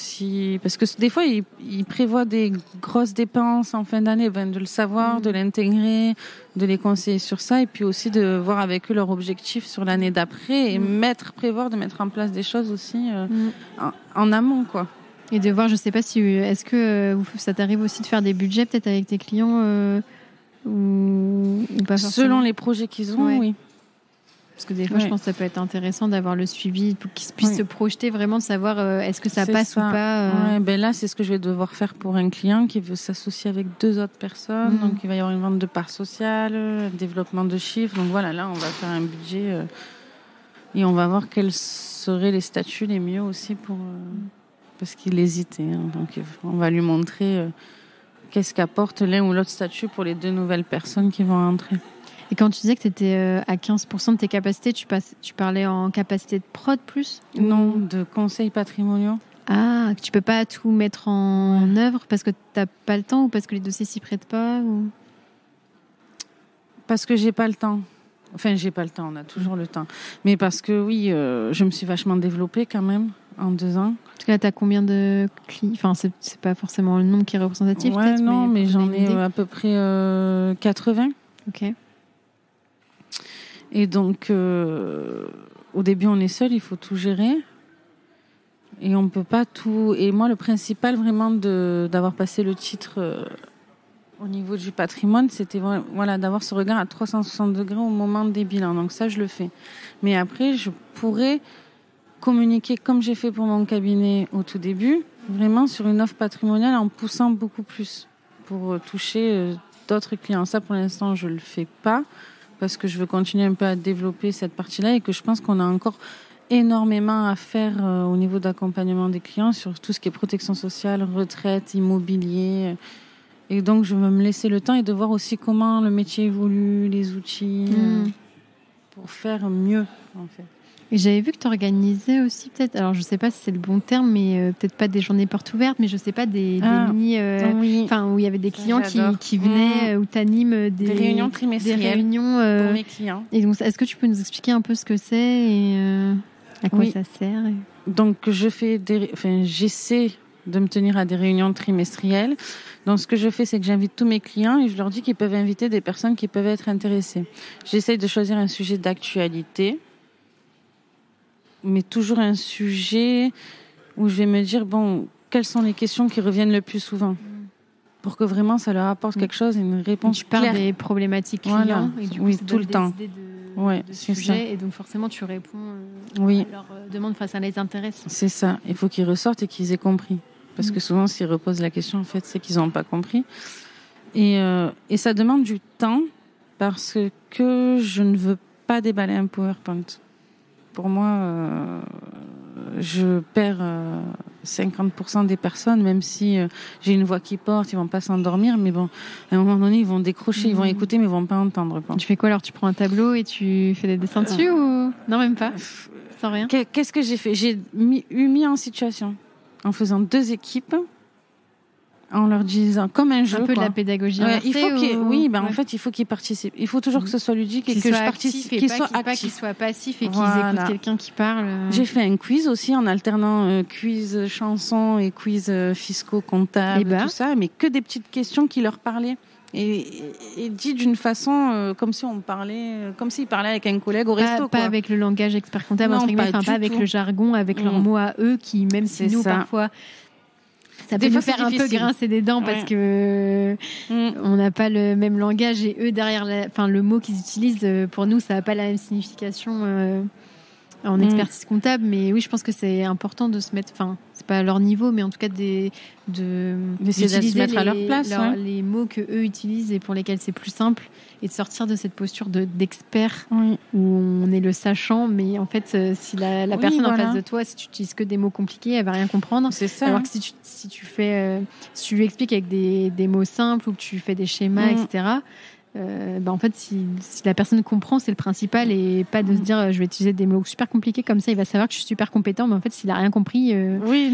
parce que des fois ils prévoient des grosses dépenses en fin d'année, de le savoir, de l'intégrer, de les conseiller sur ça, et puis aussi de voir avec eux leurs objectifs sur l'année d'après et prévoir de mettre en place des choses aussi en amont, quoi. Et de voir, je sais pas si est-ce que ça t'arrive aussi de faire des budgets peut-être avec tes clients ou pas forcément. Selon les projets qu'ils ont, oui. Parce que des fois, je pense que ça peut être intéressant d'avoir le suivi pour qu'ils puissent se projeter, vraiment de savoir est-ce que ça passe ou pas. Là, c'est ce que je vais devoir faire pour un client qui veut s'associer avec 2 autres personnes. Donc, il va y avoir une vente de parts sociales, un développement de chiffres. Donc, là, on va faire un budget et on va voir quels seraient les statuts les mieux aussi parce qu'il hésitait. Donc, on va lui montrer qu'est-ce qu'apporte l'un ou l'autre statut pour les 2 nouvelles personnes qui vont entrer. Et quand tu disais que tu étais à 15% de tes capacités, tu parlais en capacité de prod plus? Non, de conseils patrimoniaux. Ah, que tu peux pas tout mettre en œuvre parce que tu n'as pas le temps ou parce que les dossiers s'y prêtent pas Parce que j'ai pas le temps. Enfin, j'ai pas le temps, on a toujours le temps. Mais parce que je me suis vachement développée quand même en 2 ans. Parce que là, tu as combien de clients? Enfin, c'est pas forcément le nombre qui est représentatif, peut-être. Non, mais j'en ai à peu près 80. Ok. Et donc, au début, on est seul, il faut tout gérer. Et on ne peut pas tout... Et moi, le principal, vraiment, d'avoir passé le titre au niveau du patrimoine, c'était voilà, d'avoir ce regard à 360 degrés au moment des bilans. Donc ça, je le fais. Mais après, je pourrais communiquer comme j'ai fait pour mon cabinet au tout début, vraiment sur une offre patrimoniale en poussant beaucoup plus pour toucher d'autres clients. Ça, pour l'instant, je le fais pas parce que je veux continuer un peu à développer cette partie-là et que je pense qu'on a encore énormément à faire au niveau d'accompagnement des clients sur tout ce qui est protection sociale, retraite, immobilier. Et donc, je veux me laisser le temps et de voir aussi comment le métier évolue, les outils, pour faire mieux, en fait. Et j'avais vu que tu organisais aussi peut-être, alors je sais pas si c'est le bon terme, mais peut-être pas des journées portes ouvertes, mais je sais pas, des mini... Enfin, où il y avait des clients qui venaient, où tu animes des réunions trimestrielles des réunions, pour mes clients. Et donc, est-ce que tu peux nous expliquer un peu ce que c'est et à quoi ça sert Donc, j'essaie de me tenir à des réunions trimestrielles. Donc, ce que je fais, c'est que j'invite tous mes clients et je leur dis qu'ils peuvent inviter des personnes qui peuvent être intéressées. J'essaie de choisir un sujet d'actualité, mais toujours un sujet où je vais me dire, bon, quelles sont les questions qui reviennent le plus souvent pour que vraiment ça leur apporte quelque chose et une réponse claire. Tu parles des problématiques clients et du coup, tout le temps. De sujet, et donc forcément tu réponds à leurs demandes, ça les intéresse. C'est ça, il faut qu'ils ressortent et qu'ils aient compris. Parce que souvent, s'ils reposent la question, en fait, c'est qu'ils n'ont pas compris. Et ça demande du temps parce que je ne veux pas déballer un PowerPoint. Pour moi, je perds 50% des personnes, même si j'ai une voix qui porte, ils vont pas s'endormir, mais bon, à un moment donné, ils vont décrocher, ils vont écouter, mais ils vont pas entendre, quoi. Tu fais quoi alors? Tu prends un tableau et tu fais des dessins dessus ou non, même pas? Sans rien? Qu'est-ce que j'ai fait? J'ai mis en situation en faisant 2 équipes, en leur disant comme un jeu, un peu de la pédagogie. Il faut en fait, il faut qu'ils participent. Il faut toujours que ce soit ludique et que je participe, qu'ils soient actifs, qu'ils soient passifs et qu'ils écoutent quelqu'un qui parle. J'ai fait un quiz aussi en alternant quiz chansons et quiz fiscaux, comptables, tout ça, mais que des petites questions qui leur parlaient. Et dit d'une façon comme si on parlait, comme s'ils parlaient avec un collègue au resto. Pas avec le langage expert comptable, pas avec le jargon, avec leurs mots à eux, qui même si nous parfois ça peut nous faire un peu grincer des dents parce que on n'a pas le même langage et eux derrière, le mot qu'ils utilisent pour nous ça n'a pas la même signification en expertise comptable, mais oui, je pense que c'est important de se mettre, c'est pas à leur niveau, mais en tout cas d'essayer de se mettre à leur place, les mots que eux utilisent et pour lesquels c'est plus simple, et de sortir de cette posture d'expert où on est le sachant, mais en fait, si la personne en face de toi, si tu utilises que des mots compliqués, elle va rien comprendre. C'est ça. Alors que si tu lui expliques avec des mots simples ou que tu fais des schémas, etc. En fait, si la personne comprend, c'est le principal, et pas de se dire je vais utiliser des mots super compliqués, comme ça il va savoir que je suis super compétent, mais en fait s'il a rien compris puis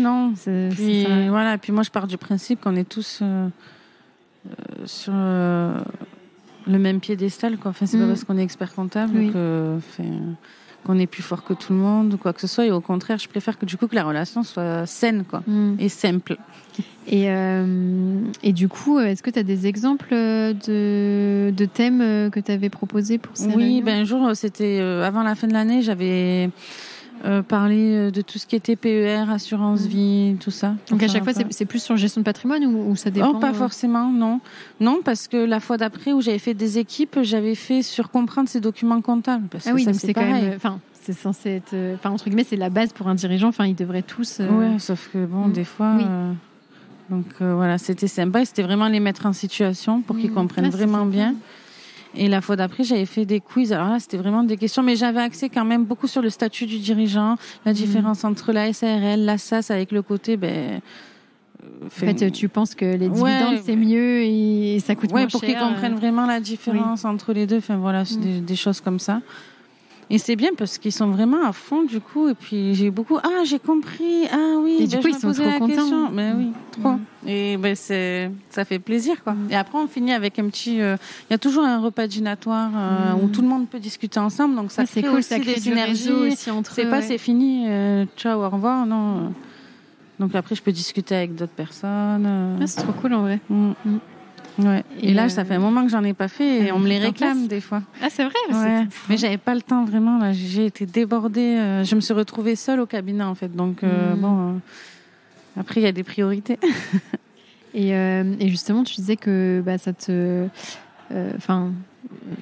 voilà, puis moi je pars du principe qu'on est tous sur le même piédestal, quoi. Enfin, c'est pas parce qu'on est expert comptable qu'on est plus fort que tout le monde ou quoi que ce soit, et au contraire je préfère que la relation soit saine, quoi, et simple. Et du coup, est-ce que tu as des exemples de thèmes que tu avais proposés pour ces réunions? Un jour, c'était avant la fin de l'année, j'avais parlé de tout ce qui était PER, assurance vie, tout ça. Donc à chaque fois, c'est plus sur gestion de patrimoine ou ça dépend? Oh, pas forcément, non. Non, parce que la fois d'après où j'avais fait des équipes, j'avais fait sur comprendre ces documents comptables. Parce que ça, donc c'est quand même... c'est censé être... entre guillemets, c'est la base pour un dirigeant. Ils devraient tous... Ouais, sauf que des fois... Donc voilà, c'était sympa, et c'était vraiment les mettre en situation pour qu'ils comprennent vraiment bien. Et la fois d'après, j'avais fait des quiz. Alors là, c'était vraiment des questions, mais j'avais axé quand même beaucoup sur le statut du dirigeant, la différence entre la SARL, la SAS, avec le côté... en fait, tu penses que les dividendes, c'est mieux et ça coûte moins cher. Pour qu'ils comprennent vraiment la différence entre les deux. Enfin voilà, c'est des choses comme ça. Et c'est bien parce qu'ils sont vraiment à fond, du coup. Et puis j'ai beaucoup, j'ai compris, et du coup, ils sont trop contents. Mais oui, trop. Et ça fait plaisir, quoi. Et après, on finit avec un petit... Il y a toujours un repas dînatoire où tout le monde peut discuter ensemble. Donc ça crée aussi ça crée des synergies. Aussi entre c'est pas c'est fini, ciao, au revoir, non. Donc après, je peux discuter avec d'autres personnes. C'est trop cool, en vrai. Ouais. Et là, ça fait un moment que j'en ai pas fait, et on me les réclame des fois. Ah, c'est vrai? Mais j'avais pas le temps, vraiment. Là, j'ai été débordée. Je me suis retrouvée seule au cabinet, en fait. Donc, après, il y a des priorités. Et justement, tu disais que ça te...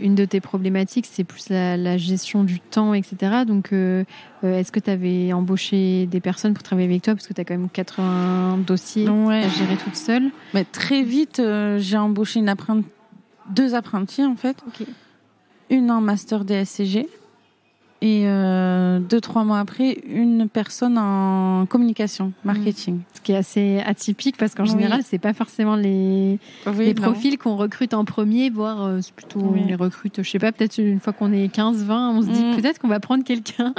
une de tes problématiques, c'est plus la gestion du temps, etc. Donc, est-ce que tu avais embauché des personnes pour travailler avec toi? Parce que tu as quand même 80 dossiers à gérer toute seule. Mais très vite, j'ai embauché 2 apprentis, en fait. Okay. Une en master DSCG. Et 2-3 mois après, une personne en communication, marketing. Ce qui est assez atypique parce qu'en général, c'est pas forcément les profils qu'on recrute en premier, voire c'est plutôt on les recrute, je sais pas, peut-être une fois qu'on est 15-20, on se dit peut-être qu'on va prendre quelqu'un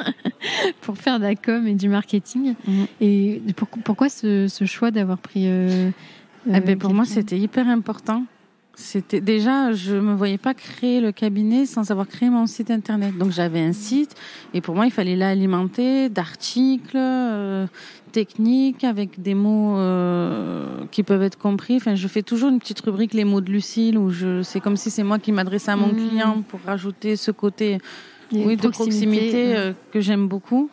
pour faire de la com et du marketing. Et pourquoi ce choix d'avoir pris pour moi, c'était hyper important. C'était déjà, je me voyais pas créer le cabinet sans avoir créé mon site internet. Donc j'avais un site et pour moi il fallait l'alimenter d'articles techniques avec des mots qui peuvent être compris. Enfin, je fais toujours une petite rubrique les mots de Lucille où c'est comme si c'est moi qui m'adressais à mon client pour rajouter ce côté de proximité que j'aime beaucoup.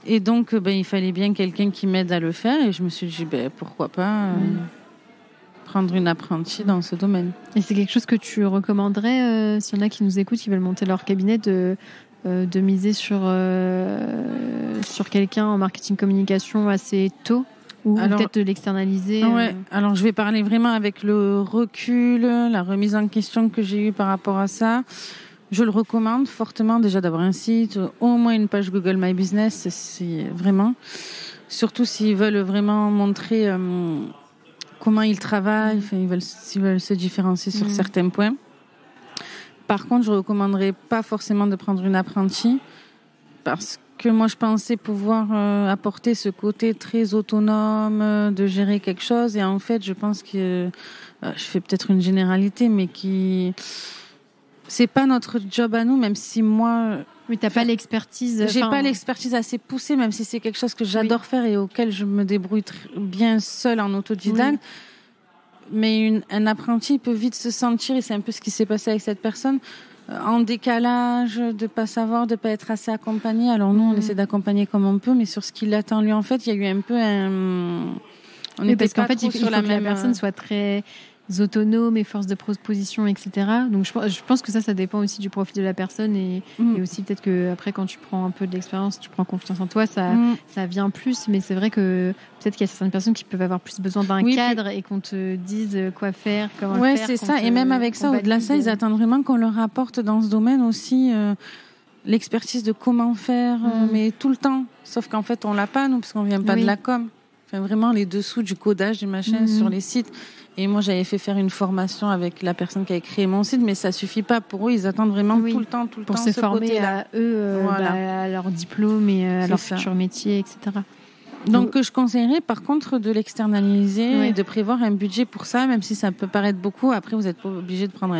Et donc il fallait bien quelqu'un qui m'aide à le faire et je me suis dit pourquoi pas prendre une apprentie dans ce domaine. Et c'est quelque chose que tu recommanderais s'il y en a qui nous écoutent, qui veulent monter leur cabinet, de miser sur quelqu'un en marketing communication assez tôt ou peut-être de l'externaliser Alors je vais parler vraiment avec le recul, la remise en question que j'ai eue par rapport à ça. Je le recommande fortement déjà d'avoir un site, au moins une page Google My Business, c'est vraiment, surtout s'ils veulent vraiment montrer comment ils travaillent, s'ils veulent se différencier sur certains points. Par contre, je ne recommanderais pas forcément de prendre une apprentie parce que moi, je pensais pouvoir apporter ce côté très autonome, de gérer quelque chose. Et en fait, je pense que je fais peut-être une généralité, mais c'est pas notre job à nous, même si moi... Mais t'as pas l'expertise... J'ai pas l'expertise assez poussée, même si c'est quelque chose que j'adore faire et auquel je me débrouille bien seule en autodidacte. Mais un apprenti peut vite se sentir, et c'est un peu ce qui s'est passé avec cette personne, en décalage, de pas savoir, de pas être assez accompagné. Alors nous, on essaie d'accompagner comme on peut, mais sur ce qu'il attend lui, en fait, il y a eu un peu parce qu'en fait, il faut que la personne soit très autonome et force de proposition, etc. Donc je pense que ça dépend aussi du profil de la personne et aussi peut-être que après quand tu prends un peu de l'expérience, tu prends confiance en toi, ça vient plus. Mais c'est vrai que peut-être qu'il y a certaines personnes qui peuvent avoir plus besoin d'un cadre et qu'on te dise quoi faire, comment faire. Ouais, c'est ça. Et même avec ça, au-delà de ça, ils attendent vraiment qu'on leur apporte dans ce domaine aussi l'expertise de comment faire, mais tout le temps. Sauf qu'en fait, on l'a pas nous parce qu'on vient pas de la com. Enfin, vraiment les dessous du codage du machin sur les sites. Et moi, j'avais fait faire une formation avec la personne qui avait créé mon site, mais ça suffit pas pour eux. Ils attendent vraiment tout le temps pour se former à eux, à leur diplôme et à leur futur métier, etc. Donc, je conseillerais par contre de l'externaliser et de prévoir un budget pour ça, même si ça peut paraître beaucoup. Après, vous n'êtes pas obligé de prendre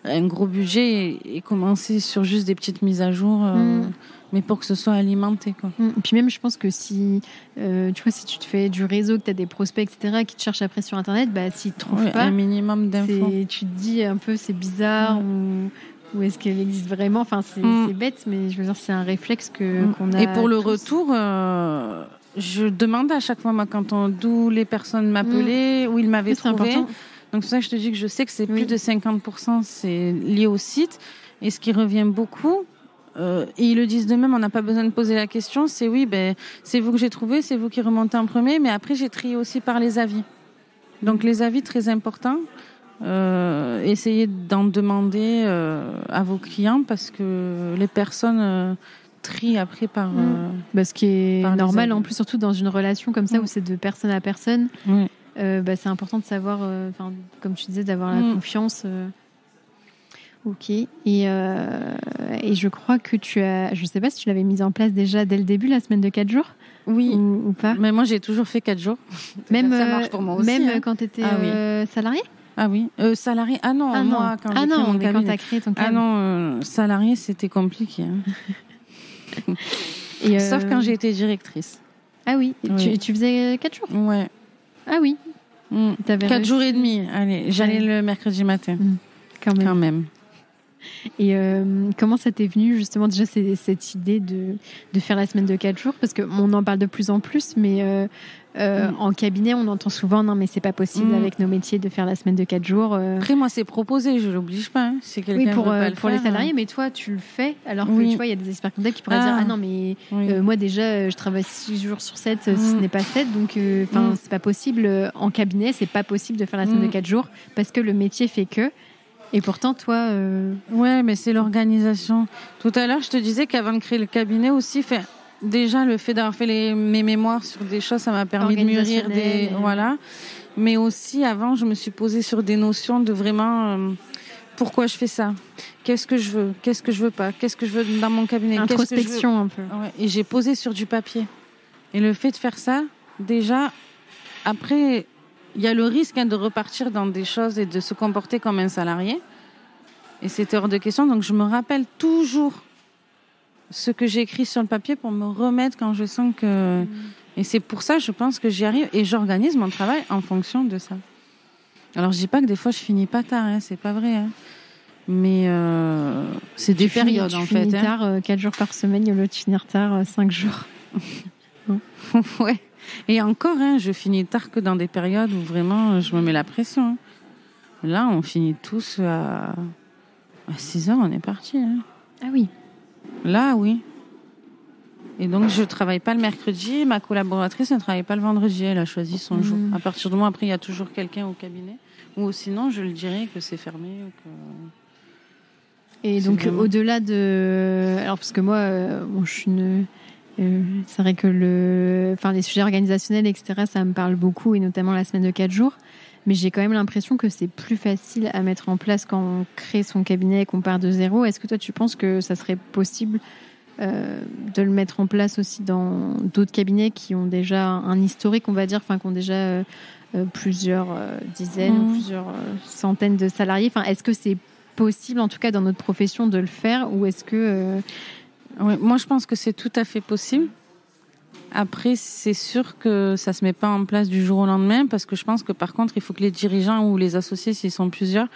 un gros budget et commencer sur juste des petites mises à jour. Mais pour que ce soit alimenté, quoi. Et puis même, je pense que si tu te fais du réseau, que tu as des prospects, etc., qui te cherchent après sur Internet, s'ils ne trouvent pas... un minimum d'infos. Tu te dis un peu, c'est bizarre, ou est-ce qu'elle existe vraiment? Enfin, c'est bête, mais je veux dire, c'est un réflexe qu'on a. Et pour le retour, je demande à chaque fois, moi, d'où les personnes m'appelaient, où ils m'avaient trouvé. Donc, c'est pour ça que je te dis que je sais que c'est plus de 50%, c'est lié au site. Et ce qui revient beaucoup... et ils le disent d'eux-mêmes, on n'a pas besoin de poser la question, c'est c'est vous que j'ai trouvé, c'est vous qui remontez en premier, mais après j'ai trié aussi par les avis. Donc les avis très importants, essayez d'en demander à vos clients parce que les personnes trient après par... ce qui est normal en plus, surtout dans une relation comme ça où c'est de personne à personne, c'est important de savoir, comme tu disais, d'avoir la confiance... Ok. Et je crois que je sais pas si tu l'avais mise en place déjà dès le début, la semaine de 4 jours. Oui. Ou pas. Mais moi, j'ai toujours fait 4 jours. Même, ça marche pour moi aussi. Même quand tu étais salarié? Ah oui. Salarié? Ah non, moi, quand j'ai créé mon cabinet. Quand tu as créé ton cabinet. Ah non, salarié, c'était compliqué. Hein. Sauf quand j'ai été directrice. Ah oui. Tu faisais 4 jours? Ouais. Ah oui. 4 jours et demi. Allez, j'allais le mercredi matin. Quand même. Et comment ça t'est venu justement déjà cette idée de faire la semaine de 4 jours? Parce qu'on en parle de plus en plus, mais en cabinet, on entend souvent non, mais c'est pas possible avec nos métiers de faire la semaine de 4 jours. Après, moi, c'est proposé, je l'oblige pas. Hein. Si quelqu'un pour, veut pas le pour faire, les salariés, mais toi, tu le fais. Alors que tu vois, il y a des experts comptables qui pourraient dire ah non, mais moi déjà, je travaille 6 jours sur 7, si ce n'est pas 7, donc c'est pas possible. En cabinet, c'est pas possible de faire la semaine de 4 jours parce que le métier fait que. Et pourtant, toi... Ouais, mais c'est l'organisation. Tout à l'heure, je te disais qu'avant de créer le cabinet aussi, déjà, le fait d'avoir fait mes mémoires sur des choses, ça m'a permis de mûrir des... Voilà. Mais aussi, avant, je me suis posée sur des notions de vraiment... pourquoi je fais ça? Qu'est-ce que je veux? Qu'est-ce que je veux pas? Qu'est-ce que je veux dans mon cabinet? Introspection, un peu. Ouais. Et j'ai posé sur du papier. Et le fait de faire ça, déjà, après... Il y a le risque de repartir dans des choses et de se comporter comme un salarié. Et c'était hors de question. Donc, je me rappelle toujours ce que j'ai écrit sur le papier pour me remettre quand je sens que... Et c'est pour ça, je pense que j'y arrive. Et j'organise mon travail en fonction de ça. Alors, je dis pas que des fois, je finis pas tard. Hein, c'est pas vrai. Hein. Mais c'est des périodes, en fait. Tu finis tard 4 jours par semaine au lieu de finir tard 5 jours. Ouais. Et encore, je finis tard que dans des périodes où vraiment je me mets la pression. Hein. Là, on finit tous à 6 heures, on est parti. Hein. Ah oui. Là, oui. Et donc, je travaille pas le mercredi. Ma collaboratrice ne travaille pas le vendredi. Elle a choisi son jour. À partir du moment, après, il y a toujours quelqu'un au cabinet. Ou sinon, je le dirais que c'est fermé. Et donc, vraiment... au-delà de... Alors, parce que moi, je suis une... c'est vrai que les sujets organisationnels, etc., ça me parle beaucoup, et notamment la semaine de 4 jours. Mais j'ai quand même l'impression que c'est plus facile à mettre en place quand on crée son cabinet et qu'on part de zéro. Est-ce que toi, tu penses que ça serait possible de le mettre en place aussi dans d'autres cabinets qui ont déjà un historique, on va dire, qui ont déjà plusieurs dizaines ou plusieurs centaines de salariés? Est-ce que c'est possible, en tout cas dans notre profession, de le faire, ou est-ce que... Oui, moi, je pense que c'est tout à fait possible. Après, c'est sûr que ça se met pas en place du jour au lendemain, parce que je pense que par contre, il faut que les dirigeants ou les associés, s'ils sont plusieurs,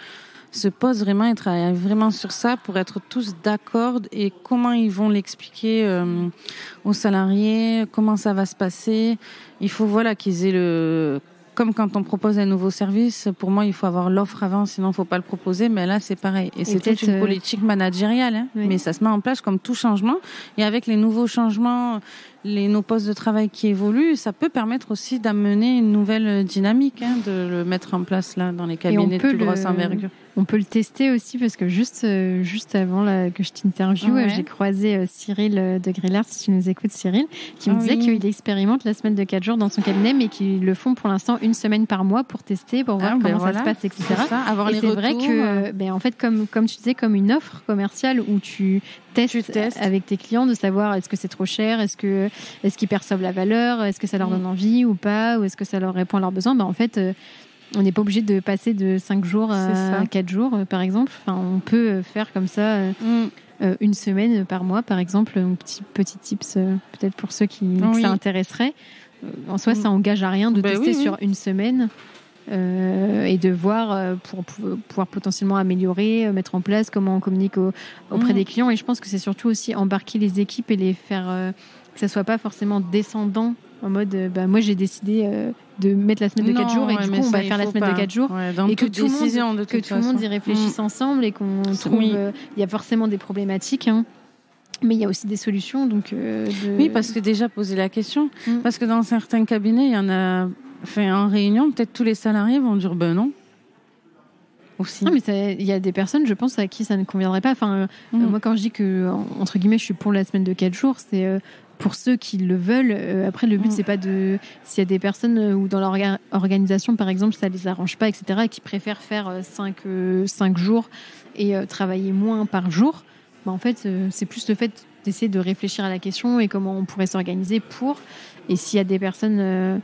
se posent vraiment et travaillent vraiment sur ça pour être tous d'accord et comment ils vont l'expliquer aux salariés, comment ça va se passer. Il faut qu'ils aient comme quand on propose un nouveau service, pour moi, il faut avoir l'offre avant, sinon il faut pas le proposer. Mais là, c'est pareil. Et c'est peut-être une politique managériale, oui. Mais ça se met en place comme tout changement. Et avec les nouveaux changements, nos postes de travail qui évoluent, ça peut permettre aussi d'amener une nouvelle dynamique, de le mettre en place là dans les cabinets de plus grosse envergure. On peut le tester aussi, parce que juste avant que je t'interviewe, j'ai croisé Cyril de Grillard, si tu nous écoutes, Cyril, qui me disait qu'il expérimente la semaine de 4 jours dans son cabinet, mais qu'ils le font pour l'instant 1 semaine par mois pour tester, pour voir comment ça se passe, etc. Avoir les c'est retours. Vrai que, en fait, comme tu disais, comme une offre commerciale où tu testes avec tes clients de savoir est-ce que c'est trop cher, est-ce qu'ils perçoivent la valeur, est-ce que ça leur donne envie ou pas, ou est-ce que ça leur répond à leurs besoins. En fait, on n'est pas obligé de passer de 5 jours à 4 jours, par exemple. On peut faire comme ça 1 semaine par mois, par exemple. Un petit tips, peut-être pour ceux que ça intéresserait. En soi, ça engage à rien de tester sur 1 semaine et de voir pour pouvoir potentiellement améliorer, mettre en place comment on communique auprès des clients. Et je pense que c'est surtout aussi embarquer les équipes et les faire que ça soit pas forcément descendant en mode moi j'ai décidé de mettre la semaine de 4 jours et du coup on va faire la semaine de 4 jours et que tout le monde y réfléchisse ensemble et qu'on trouve il y a forcément des problématiques mais il y a aussi des solutions donc oui, parce que déjà poser la question parce que dans certains cabinets il y en a en réunion peut-être tous les salariés vont dire non aussi. Non, mais il y a des personnes, je pense, à qui ça ne conviendrait pas. Moi, quand je dis que, entre guillemets, je suis pour la semaine de 4 jours, c'est pour ceux qui le veulent. Après, le but, c'est pas de... S'il y a des personnes où dans leur organisation, par exemple, ça les arrange pas, etc., et qui préfèrent faire 5 jours et travailler moins par jour, en fait, c'est plus le fait d'essayer de réfléchir à la question et comment on pourrait s'organiser pour... Et s'il y a des personnes...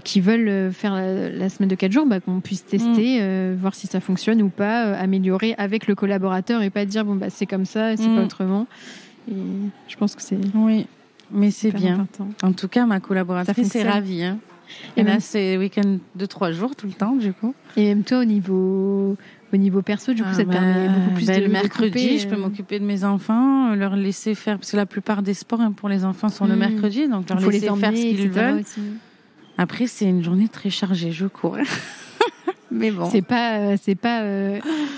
qui veulent faire la semaine de 4 jours, qu'on puisse tester, voir si ça fonctionne ou pas, améliorer avec le collaborateur et pas dire c'est comme ça, c'est pas autrement. Et je pense que c'est... Oui, mais c'est bien. Important. En tout cas, ma collaboratrice est ravie. Et là, c'est week-end de 3 jours tout le temps, du coup. Et même toi, au niveau au niveau perso, du coup, ça te permet beaucoup plus de le mercredi, couper, je peux m'occuper de mes enfants, leur laisser faire, parce que la plupart des sports pour les enfants sont le mercredi, donc leur laisser faire ce qu'ils veulent. Aussi. Après, c'est une journée très chargée, je cours. Mais bon. C'est pas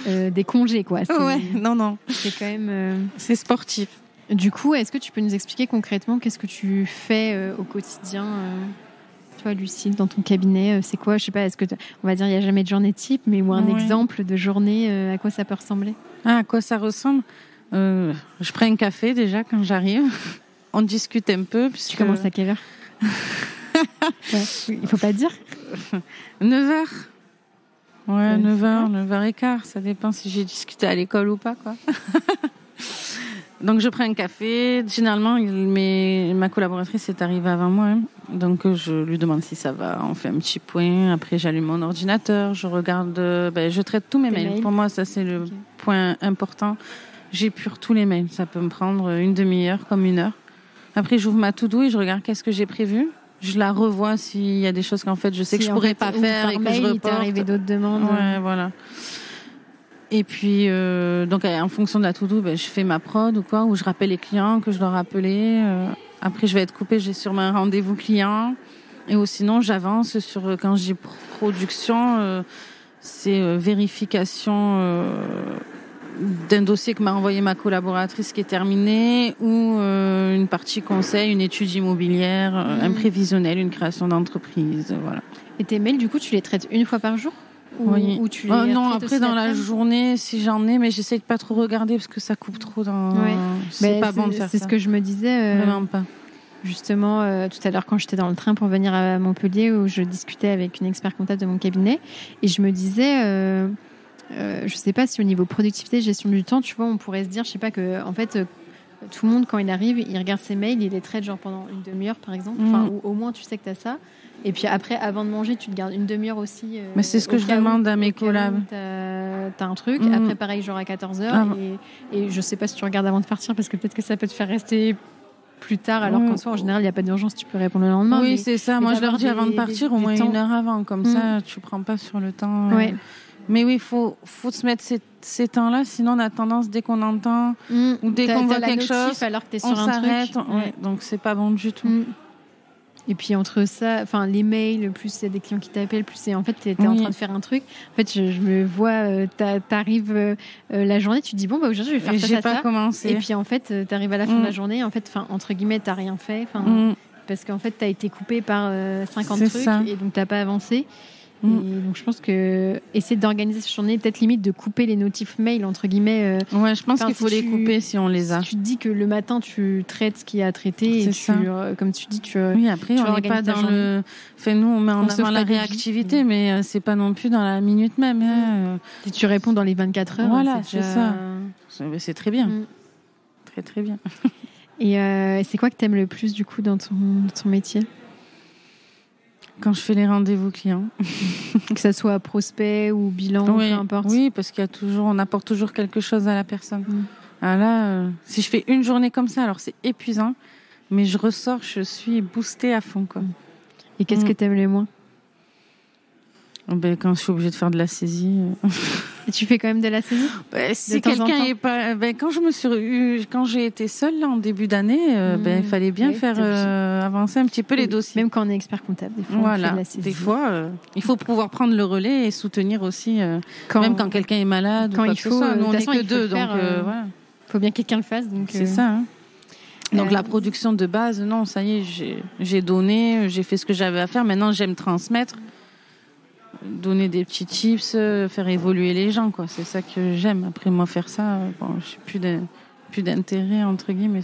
des congés, quoi. Ouais, non. C'est quand même... C'est sportif. Du coup, est-ce que tu peux nous expliquer concrètement qu'est-ce que tu fais au quotidien toi, Lucille, dans ton cabinet, c'est quoi? Je sais pas, on va dire il n'y a jamais de journée type, mais ou un exemple de journée, à quoi ça peut ressembler? À quoi ça ressemble? Je prends un café déjà quand j'arrive. On discute un peu. Tu commences à quelle heure? Il faut pas dire. 9h. Ouais, 9h, 9h15. Ça dépend si j'ai discuté à l'école ou pas, quoi. Donc, je prends un café. Généralement, ma collaboratrice est arrivée avant moi. Hein. Donc, je lui demande si ça va. On fait un petit point. Après, j'allume mon ordinateur. Je regarde... je traite tous mes mails. Pour moi, ça, c'est le point important. J'épure tous les mails. Ça peut me prendre une demi-heure comme 1 heure. Après, j'ouvre ma to-do et je regarde qu'est-ce que j'ai prévu. Je la revois s'il y a des choses qu'en fait, je sais que je pourrais pas faire et que je reporte. Il t'est arrivé d'autres demandes. Ouais, voilà. Et puis, donc, en fonction de la to-do, je fais ma prod ou quoi, ou je rappelle les clients que je dois rappeler. Après, je vais être coupée, j'ai sûrement un rendez-vous client. Et ou sinon, j'avance sur, quand je dis production, c'est vérification d'un dossier que m'a envoyé ma collaboratrice qui est terminé, ou une partie conseil, une étude immobilière, un prévisionnel, une création d'entreprise, voilà. Et tes mails, du coup, tu les traites une fois par jour? Oui. Ou tu les non, après dans la journée, si j'en ai, mais j'essaie de pas trop regarder parce que ça coupe trop dans. Ouais. C'est pas bon de faire ça. C'est ce que je me disais. Vraiment pas. Justement, tout à l'heure, quand j'étais dans le train pour venir à Montpellier, où je discutais avec une expert comptable de mon cabinet, et je me disais, je sais pas si au niveau productivité, gestion du temps, tu vois, on pourrait se dire, je sais pas, que en fait, tout le monde, quand il arrive, il regarde ses mails, il les traite genre pendant une demi-heure, par exemple, ou au moins tu sais que tu as ça. Et puis après, avant de manger, tu te gardes une demi-heure aussi. Mais c'est ce que je demande à mes collabs. T'as un truc. Après, pareil, genre à 14h. Et je sais pas si tu regardes avant de partir, parce que peut-être que ça peut te faire rester plus tard, alors qu'en soi, en général, il n'y a pas d'urgence, tu peux répondre le lendemain. Oui, c'est ça. Moi, je leur dis avant de partir, au moins 1 heure avant. Comme ça, tu prends pas sur le temps. Ouais. Mais oui, faut se mettre ces temps-là, sinon on a tendance, dès qu'on entend ou dès qu'on voit quelque chose, alors que t'es sur on s'arrête. Ouais. Donc c'est pas bon du tout. Et puis entre ça, enfin les mails, plus il y a des clients qui t'appellent, plus c'est en fait t'es en train de faire un truc. En fait, je me vois, t'arrives la journée, tu te dis bon bah aujourd'hui je vais faire ça. J'ai pas commencé. Et puis en fait t'arrives à la fin de la journée, en fait, enfin entre guillemets t'as rien fait, parce qu'en fait t'as été coupé par 50 trucs et donc t'as pas avancé. Et donc je pense que essayer d'organiser cette journée, peut-être limite de couper les notifs mail entre guillemets. Ouais, je pense qu'il faut les couper si on les a. Si tu te dis que le matin tu traites ce qui est à traiter et comme tu dis oui, après on n'est pas dans le. Fait nous on met en avant la réactivité, mais c'est pas non plus dans la minute même. Si tu réponds dans les 24 heures. Voilà, c'est ça. C'est très bien, très très bien. Et c'est quoi que t'aimes le plus du coup dans ton métier? Quand je fais les rendez-vous clients. Que ça soit prospect ou bilan, peu importe. Oui, parce on apporte toujours quelque chose à la personne. Alors là, si je fais une journée comme ça, alors c'est épuisant, mais je ressors, je suis boostée à fond, quoi. Et qu'est-ce que t'aimes le moins? Quand je suis obligée de faire de la saisie. Et tu fais quand même de la saisie? Si quelqu'un est pas, quand j'ai été seule là en début d'année, il fallait bien faire avancer un petit peu les dossiers. Même quand on est expert comptable, des fois. Voilà. On fait de la saisie. Des fois, il faut pouvoir prendre le relais et soutenir aussi, même quand quelqu'un est malade quand ou quoi il que ce soit. Nous, on n'est que deux, donc voilà. Faut bien que quelqu'un le fasse. Donc c'est ça. Hein. Donc la production de base, non, ça y est, j'ai donné, j'ai fait ce que j'avais à faire. Maintenant, j'aime transmettre. Donner des petits tips, faire évoluer les gens, quoi. C'est ça que j'aime. Après, moi, faire ça, je n'ai plus d'intérêt, entre guillemets.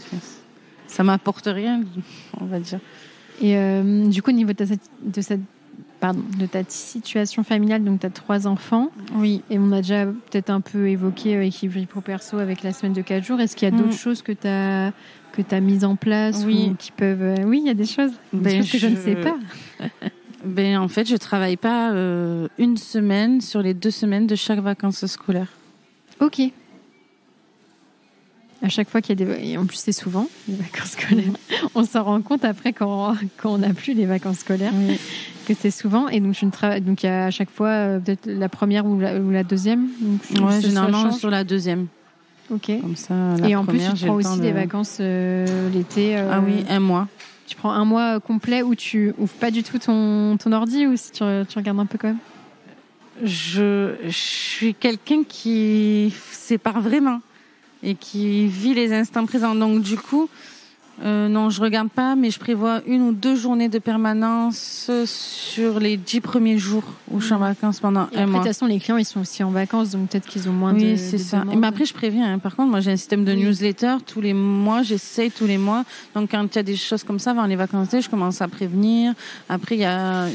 Ça m'apporte rien, on va dire. Et du coup, au niveau de ta situation familiale, donc tu as 3 enfants. Oui. Et on a déjà peut-être un peu évoqué équilibre pro-perso avec la semaine de 4 jours. Est-ce qu'il y a d'autres choses que tu as mises en place ou qui peuvent... Oui, il y a des choses. Des choses que je ne sais pas. En fait, je travaille pas une semaine sur les 2 semaines de chaque vacances scolaires. Ok. À chaque fois qu'il y a et en plus c'est souvent les vacances scolaires. On s'en rend compte après quand on n'a plus les vacances scolaires. Oui. que c'est souvent. Et donc, donc il y a à chaque fois peut-être la première ou la deuxième. Donc, ouais, généralement sur la deuxième. Ok. Comme ça, la et en première, plus, tu prends aussi des vacances l'été. Ah oui, un mois. Tu prends un mois complet où tu ouvres pas du tout ton ordi ou si tu regardes un peu quand même? Je suis quelqu'un qui sépare vraiment et qui vit les instants présents. Donc du coup, non, je regarde pas, mais je prévois 1 ou 2 journées de permanence sur les 10 premiers jours où je suis en vacances pendant un mois. De toute façon, les clients, ils sont aussi en vacances, donc peut-être qu'ils ont moins oui, c'est ça. demandes. Mais après, je préviens. Hein. Par contre, moi, j'ai un système de newsletter tous les mois. J'essaye tous les mois. Donc, quand il y a des choses comme ça, avant les vacances, je commence à prévenir. Après,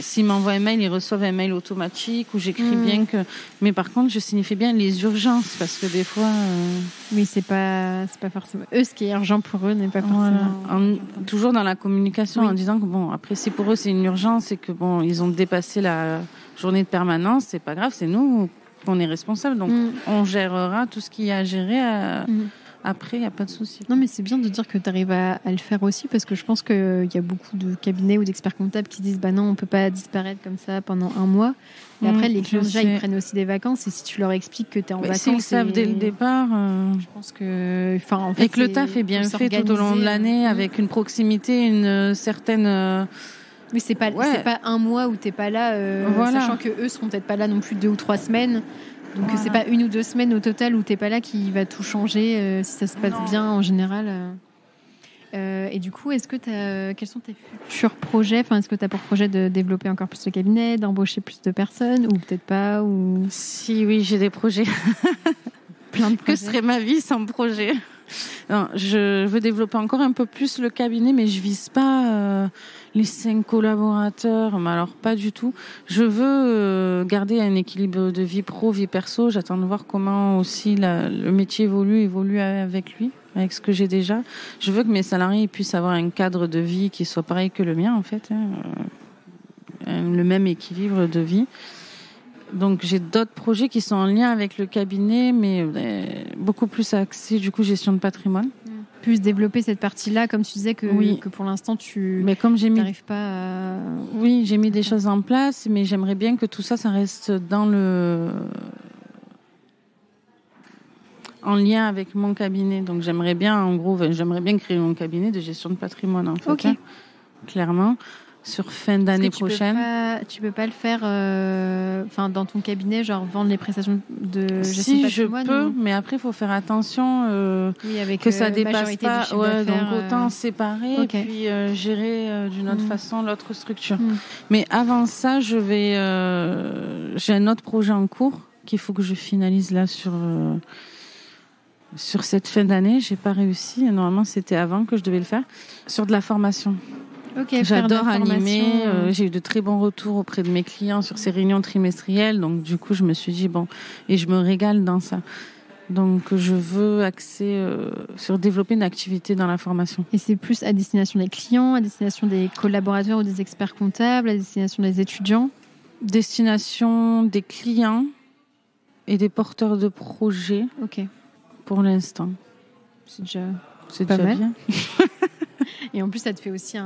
s'ils m'envoient un mail, ils reçoivent un mail automatique où j'écris bien que. Mais par contre, je signifie bien les urgences parce que des fois. Oui, c'est pas forcément. Eux, ce qui est urgent pour eux n'est pas forcément. Voilà. Toujours dans la communication, en disant que bon, après, si pour eux c'est une urgence et que bon, ils ont dépassé la journée de permanence, c'est pas grave, c'est nous qu'on est responsable, donc on gérera tout ce qu'il y a à gérer. Après, il n'y a pas de souci. Non, mais c'est bien de dire que tu arrives à le faire aussi, parce que je pense qu'il y a beaucoup de cabinets ou d'experts comptables qui disent bah non, on peut pas disparaître comme ça pendant un mois. Et après, les clients, déjà, ils prennent aussi des vacances. Et si tu leur expliques que tu es en vacances. S'ils savent dès le départ. Je pense que. En fait, et que le taf est bien fait tout au long de l'année, avec une proximité, une certaine. Oui, c'est pas un mois où tu n'es pas là, sachant qu'eux seront peut-être pas là non plus 2 ou 3 semaines. Donc, c'est pas 1 ou 2 semaines au total où tu n'es pas là qui va tout changer si ça se passe bien en général. Et du coup, quels sont tes futurs projets? Est-ce que tu as pour projet de développer encore plus le cabinet, d'embaucher plus de personnes ou peut-être pas ou... Si, oui, j'ai des projets. Plein de projets. Que serait ma vie sans projet? Non, je veux développer encore un peu plus le cabinet, mais je vise pas les 5 collaborateurs, mais alors pas du tout. Je veux garder un équilibre de vie pro, vie perso. J'attends de voir comment aussi le métier évolue avec lui, avec ce que j'ai déjà. Je veux que mes salariés puissent avoir un cadre de vie qui soit pareil que le mien, en fait, le même équilibre de vie. Donc j'ai d'autres projets qui sont en lien avec le cabinet, mais beaucoup plus axés du coup gestion de patrimoine. Plus développer cette partie-là, comme tu disais que pour l'instant tu n'arrives pas à... Oui, j'ai mis des choses en place, mais j'aimerais bien que tout ça reste en lien avec mon cabinet. Donc j'aimerais bien créer mon cabinet de gestion de patrimoine en fait. Okay. Clairement. Sur fin d'année prochaine. Tu peux pas le faire dans ton cabinet, genre vendre les prestations de gestion de patrimoine? Si, je peux, mais après, il faut faire attention que ça dépasse pas. Donc autant séparer et puis gérer d'une autre façon l'autre structure. Mais avant ça, j'ai un autre projet en cours qu'il faut que je finalise là sur cette fin d'année. J'ai pas réussi. Normalement, c'était avant que je devais le faire. Sur de la formation. Okay, j'adore animer, j'ai eu de très bons retours auprès de mes clients sur ces réunions trimestrielles, donc du coup je me suis dit et je me régale dans ça. Donc je veux axer sur développer une activité dans la formation. Et c'est plus à destination des clients, à destination des collaborateurs ou des experts comptables, à destination des étudiants? Destination des clients et des porteurs de projets. Ok. Pour l'instant. C'est déjà mal. Bien. Et en plus, ça te fait aussi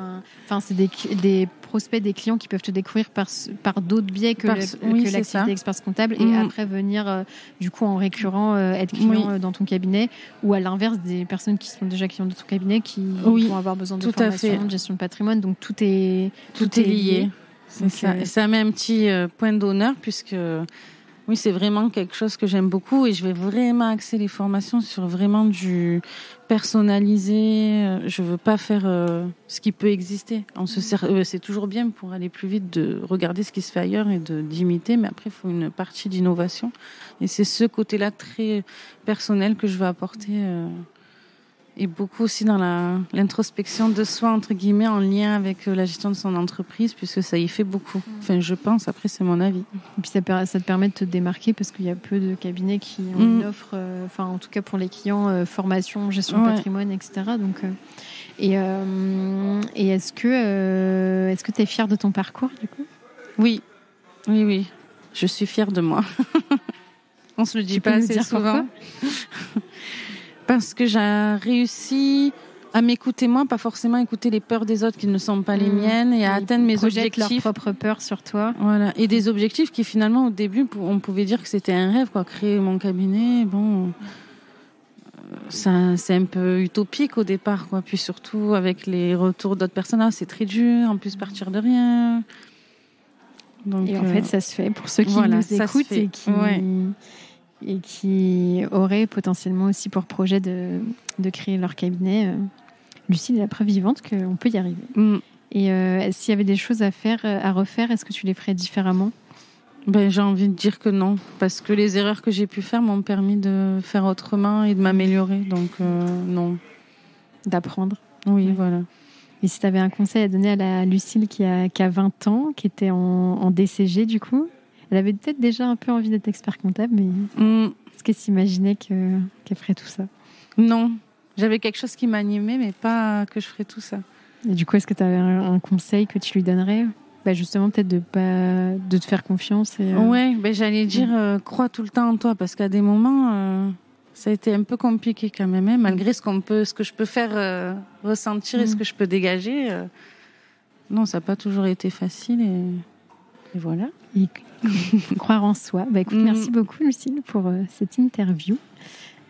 c'est des prospects, des clients qui peuvent te découvrir par d'autres biais que l'activité expert comptable et après venir, du coup, en récurrent, être client dans ton cabinet ou à l'inverse, des personnes qui sont déjà clients de ton cabinet qui vont avoir besoin de formation, de gestion de patrimoine. Donc, tout est lié. C'est ça. Et ça met un petit point d'honneur puisque... Oui, c'est vraiment quelque chose que j'aime beaucoup et je vais vraiment axer les formations sur vraiment du personnalisé. Je veux pas faire ce qui peut exister. C'est toujours bien pour aller plus vite de regarder ce qui se fait ailleurs et d'imiter, mais après il faut une partie d'innovation. Et c'est ce côté-là très personnel que je veux apporter. Et beaucoup aussi dans l'introspection de soi, entre guillemets, en lien avec la gestion de son entreprise, puisque ça y fait beaucoup. Enfin, je pense, après, c'est mon avis. Et puis ça te permet de te démarquer, parce qu'il y a peu de cabinets qui ont une offre, en tout cas pour les clients, formation, gestion de patrimoine, etc. Donc, et est-ce que tu es fière de ton parcours, du coup? Oui. Je suis fière de moi. On se le dit pas assez souvent. Parce que j'ai réussi à m'écouter moi, pas forcément écouter les peurs des autres qui ne sont pas les miennes, et à atteindre mes objectifs. Leurs propres peurs sur toi. Voilà, et des objectifs qui finalement au début on pouvait dire que c'était un rêve, quoi. Créer mon cabinet, bon, ça c'est un peu utopique au départ, quoi. Puis surtout avec les retours d'autres personnes, c'est très dur. En plus partir de rien. Donc, et en fait, ça se fait pour ceux qui nous écoutent et qui auraient potentiellement aussi pour projet de créer leur cabinet. Lucile est la preuve vivante qu'on peut y arriver. Et s'il y avait des choses à refaire, est-ce que tu les ferais différemment ? J'ai envie de dire que non, parce que les erreurs que j'ai pu faire m'ont permis de faire autrement et de m'améliorer. Donc non. D'apprendre. Oui, voilà. Et si tu avais un conseil à donner à la Lucile qui a 20 ans, qui était en DCG du coup, elle avait peut-être déjà un peu envie d'être expert comptable, mais est-ce qu'elle s'imaginait qu'elle ferait tout ça ? Non. J'avais quelque chose qui m'animait, mais pas que je ferais tout ça. Et du coup, est-ce que tu avais un conseil que tu lui donnerais ? Justement, peut-être de te faire confiance. Ouais, j'allais dire, crois tout le temps en toi, parce qu'à des moments, ça a été un peu compliqué quand même, hein, malgré ce que je peux faire ressentir et ce que je peux dégager. Non, ça n'a pas toujours été facile, et voilà. Et croire en soi. Écoute, merci beaucoup, Lucile, pour cette interview.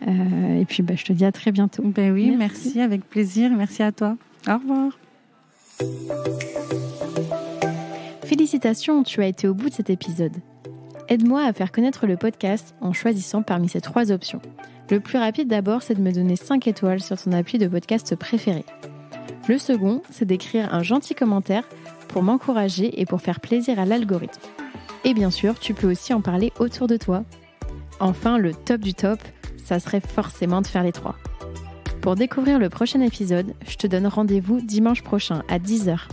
Et puis, je te dis à très bientôt. Oui, merci, avec plaisir. Merci à toi. Au revoir. Félicitations, tu as été au bout de cet épisode. Aide-moi à faire connaître le podcast en choisissant parmi ces 3 options. Le plus rapide d'abord, c'est de me donner 5 étoiles sur ton appli de podcast préféré. Le second, c'est d'écrire un gentil commentaire pour m'encourager et pour faire plaisir à l'algorithme. Et bien sûr, tu peux aussi en parler autour de toi. Enfin, le top du top, ça serait forcément de faire les 3. Pour découvrir le prochain épisode, je te donne rendez-vous dimanche prochain à 10h.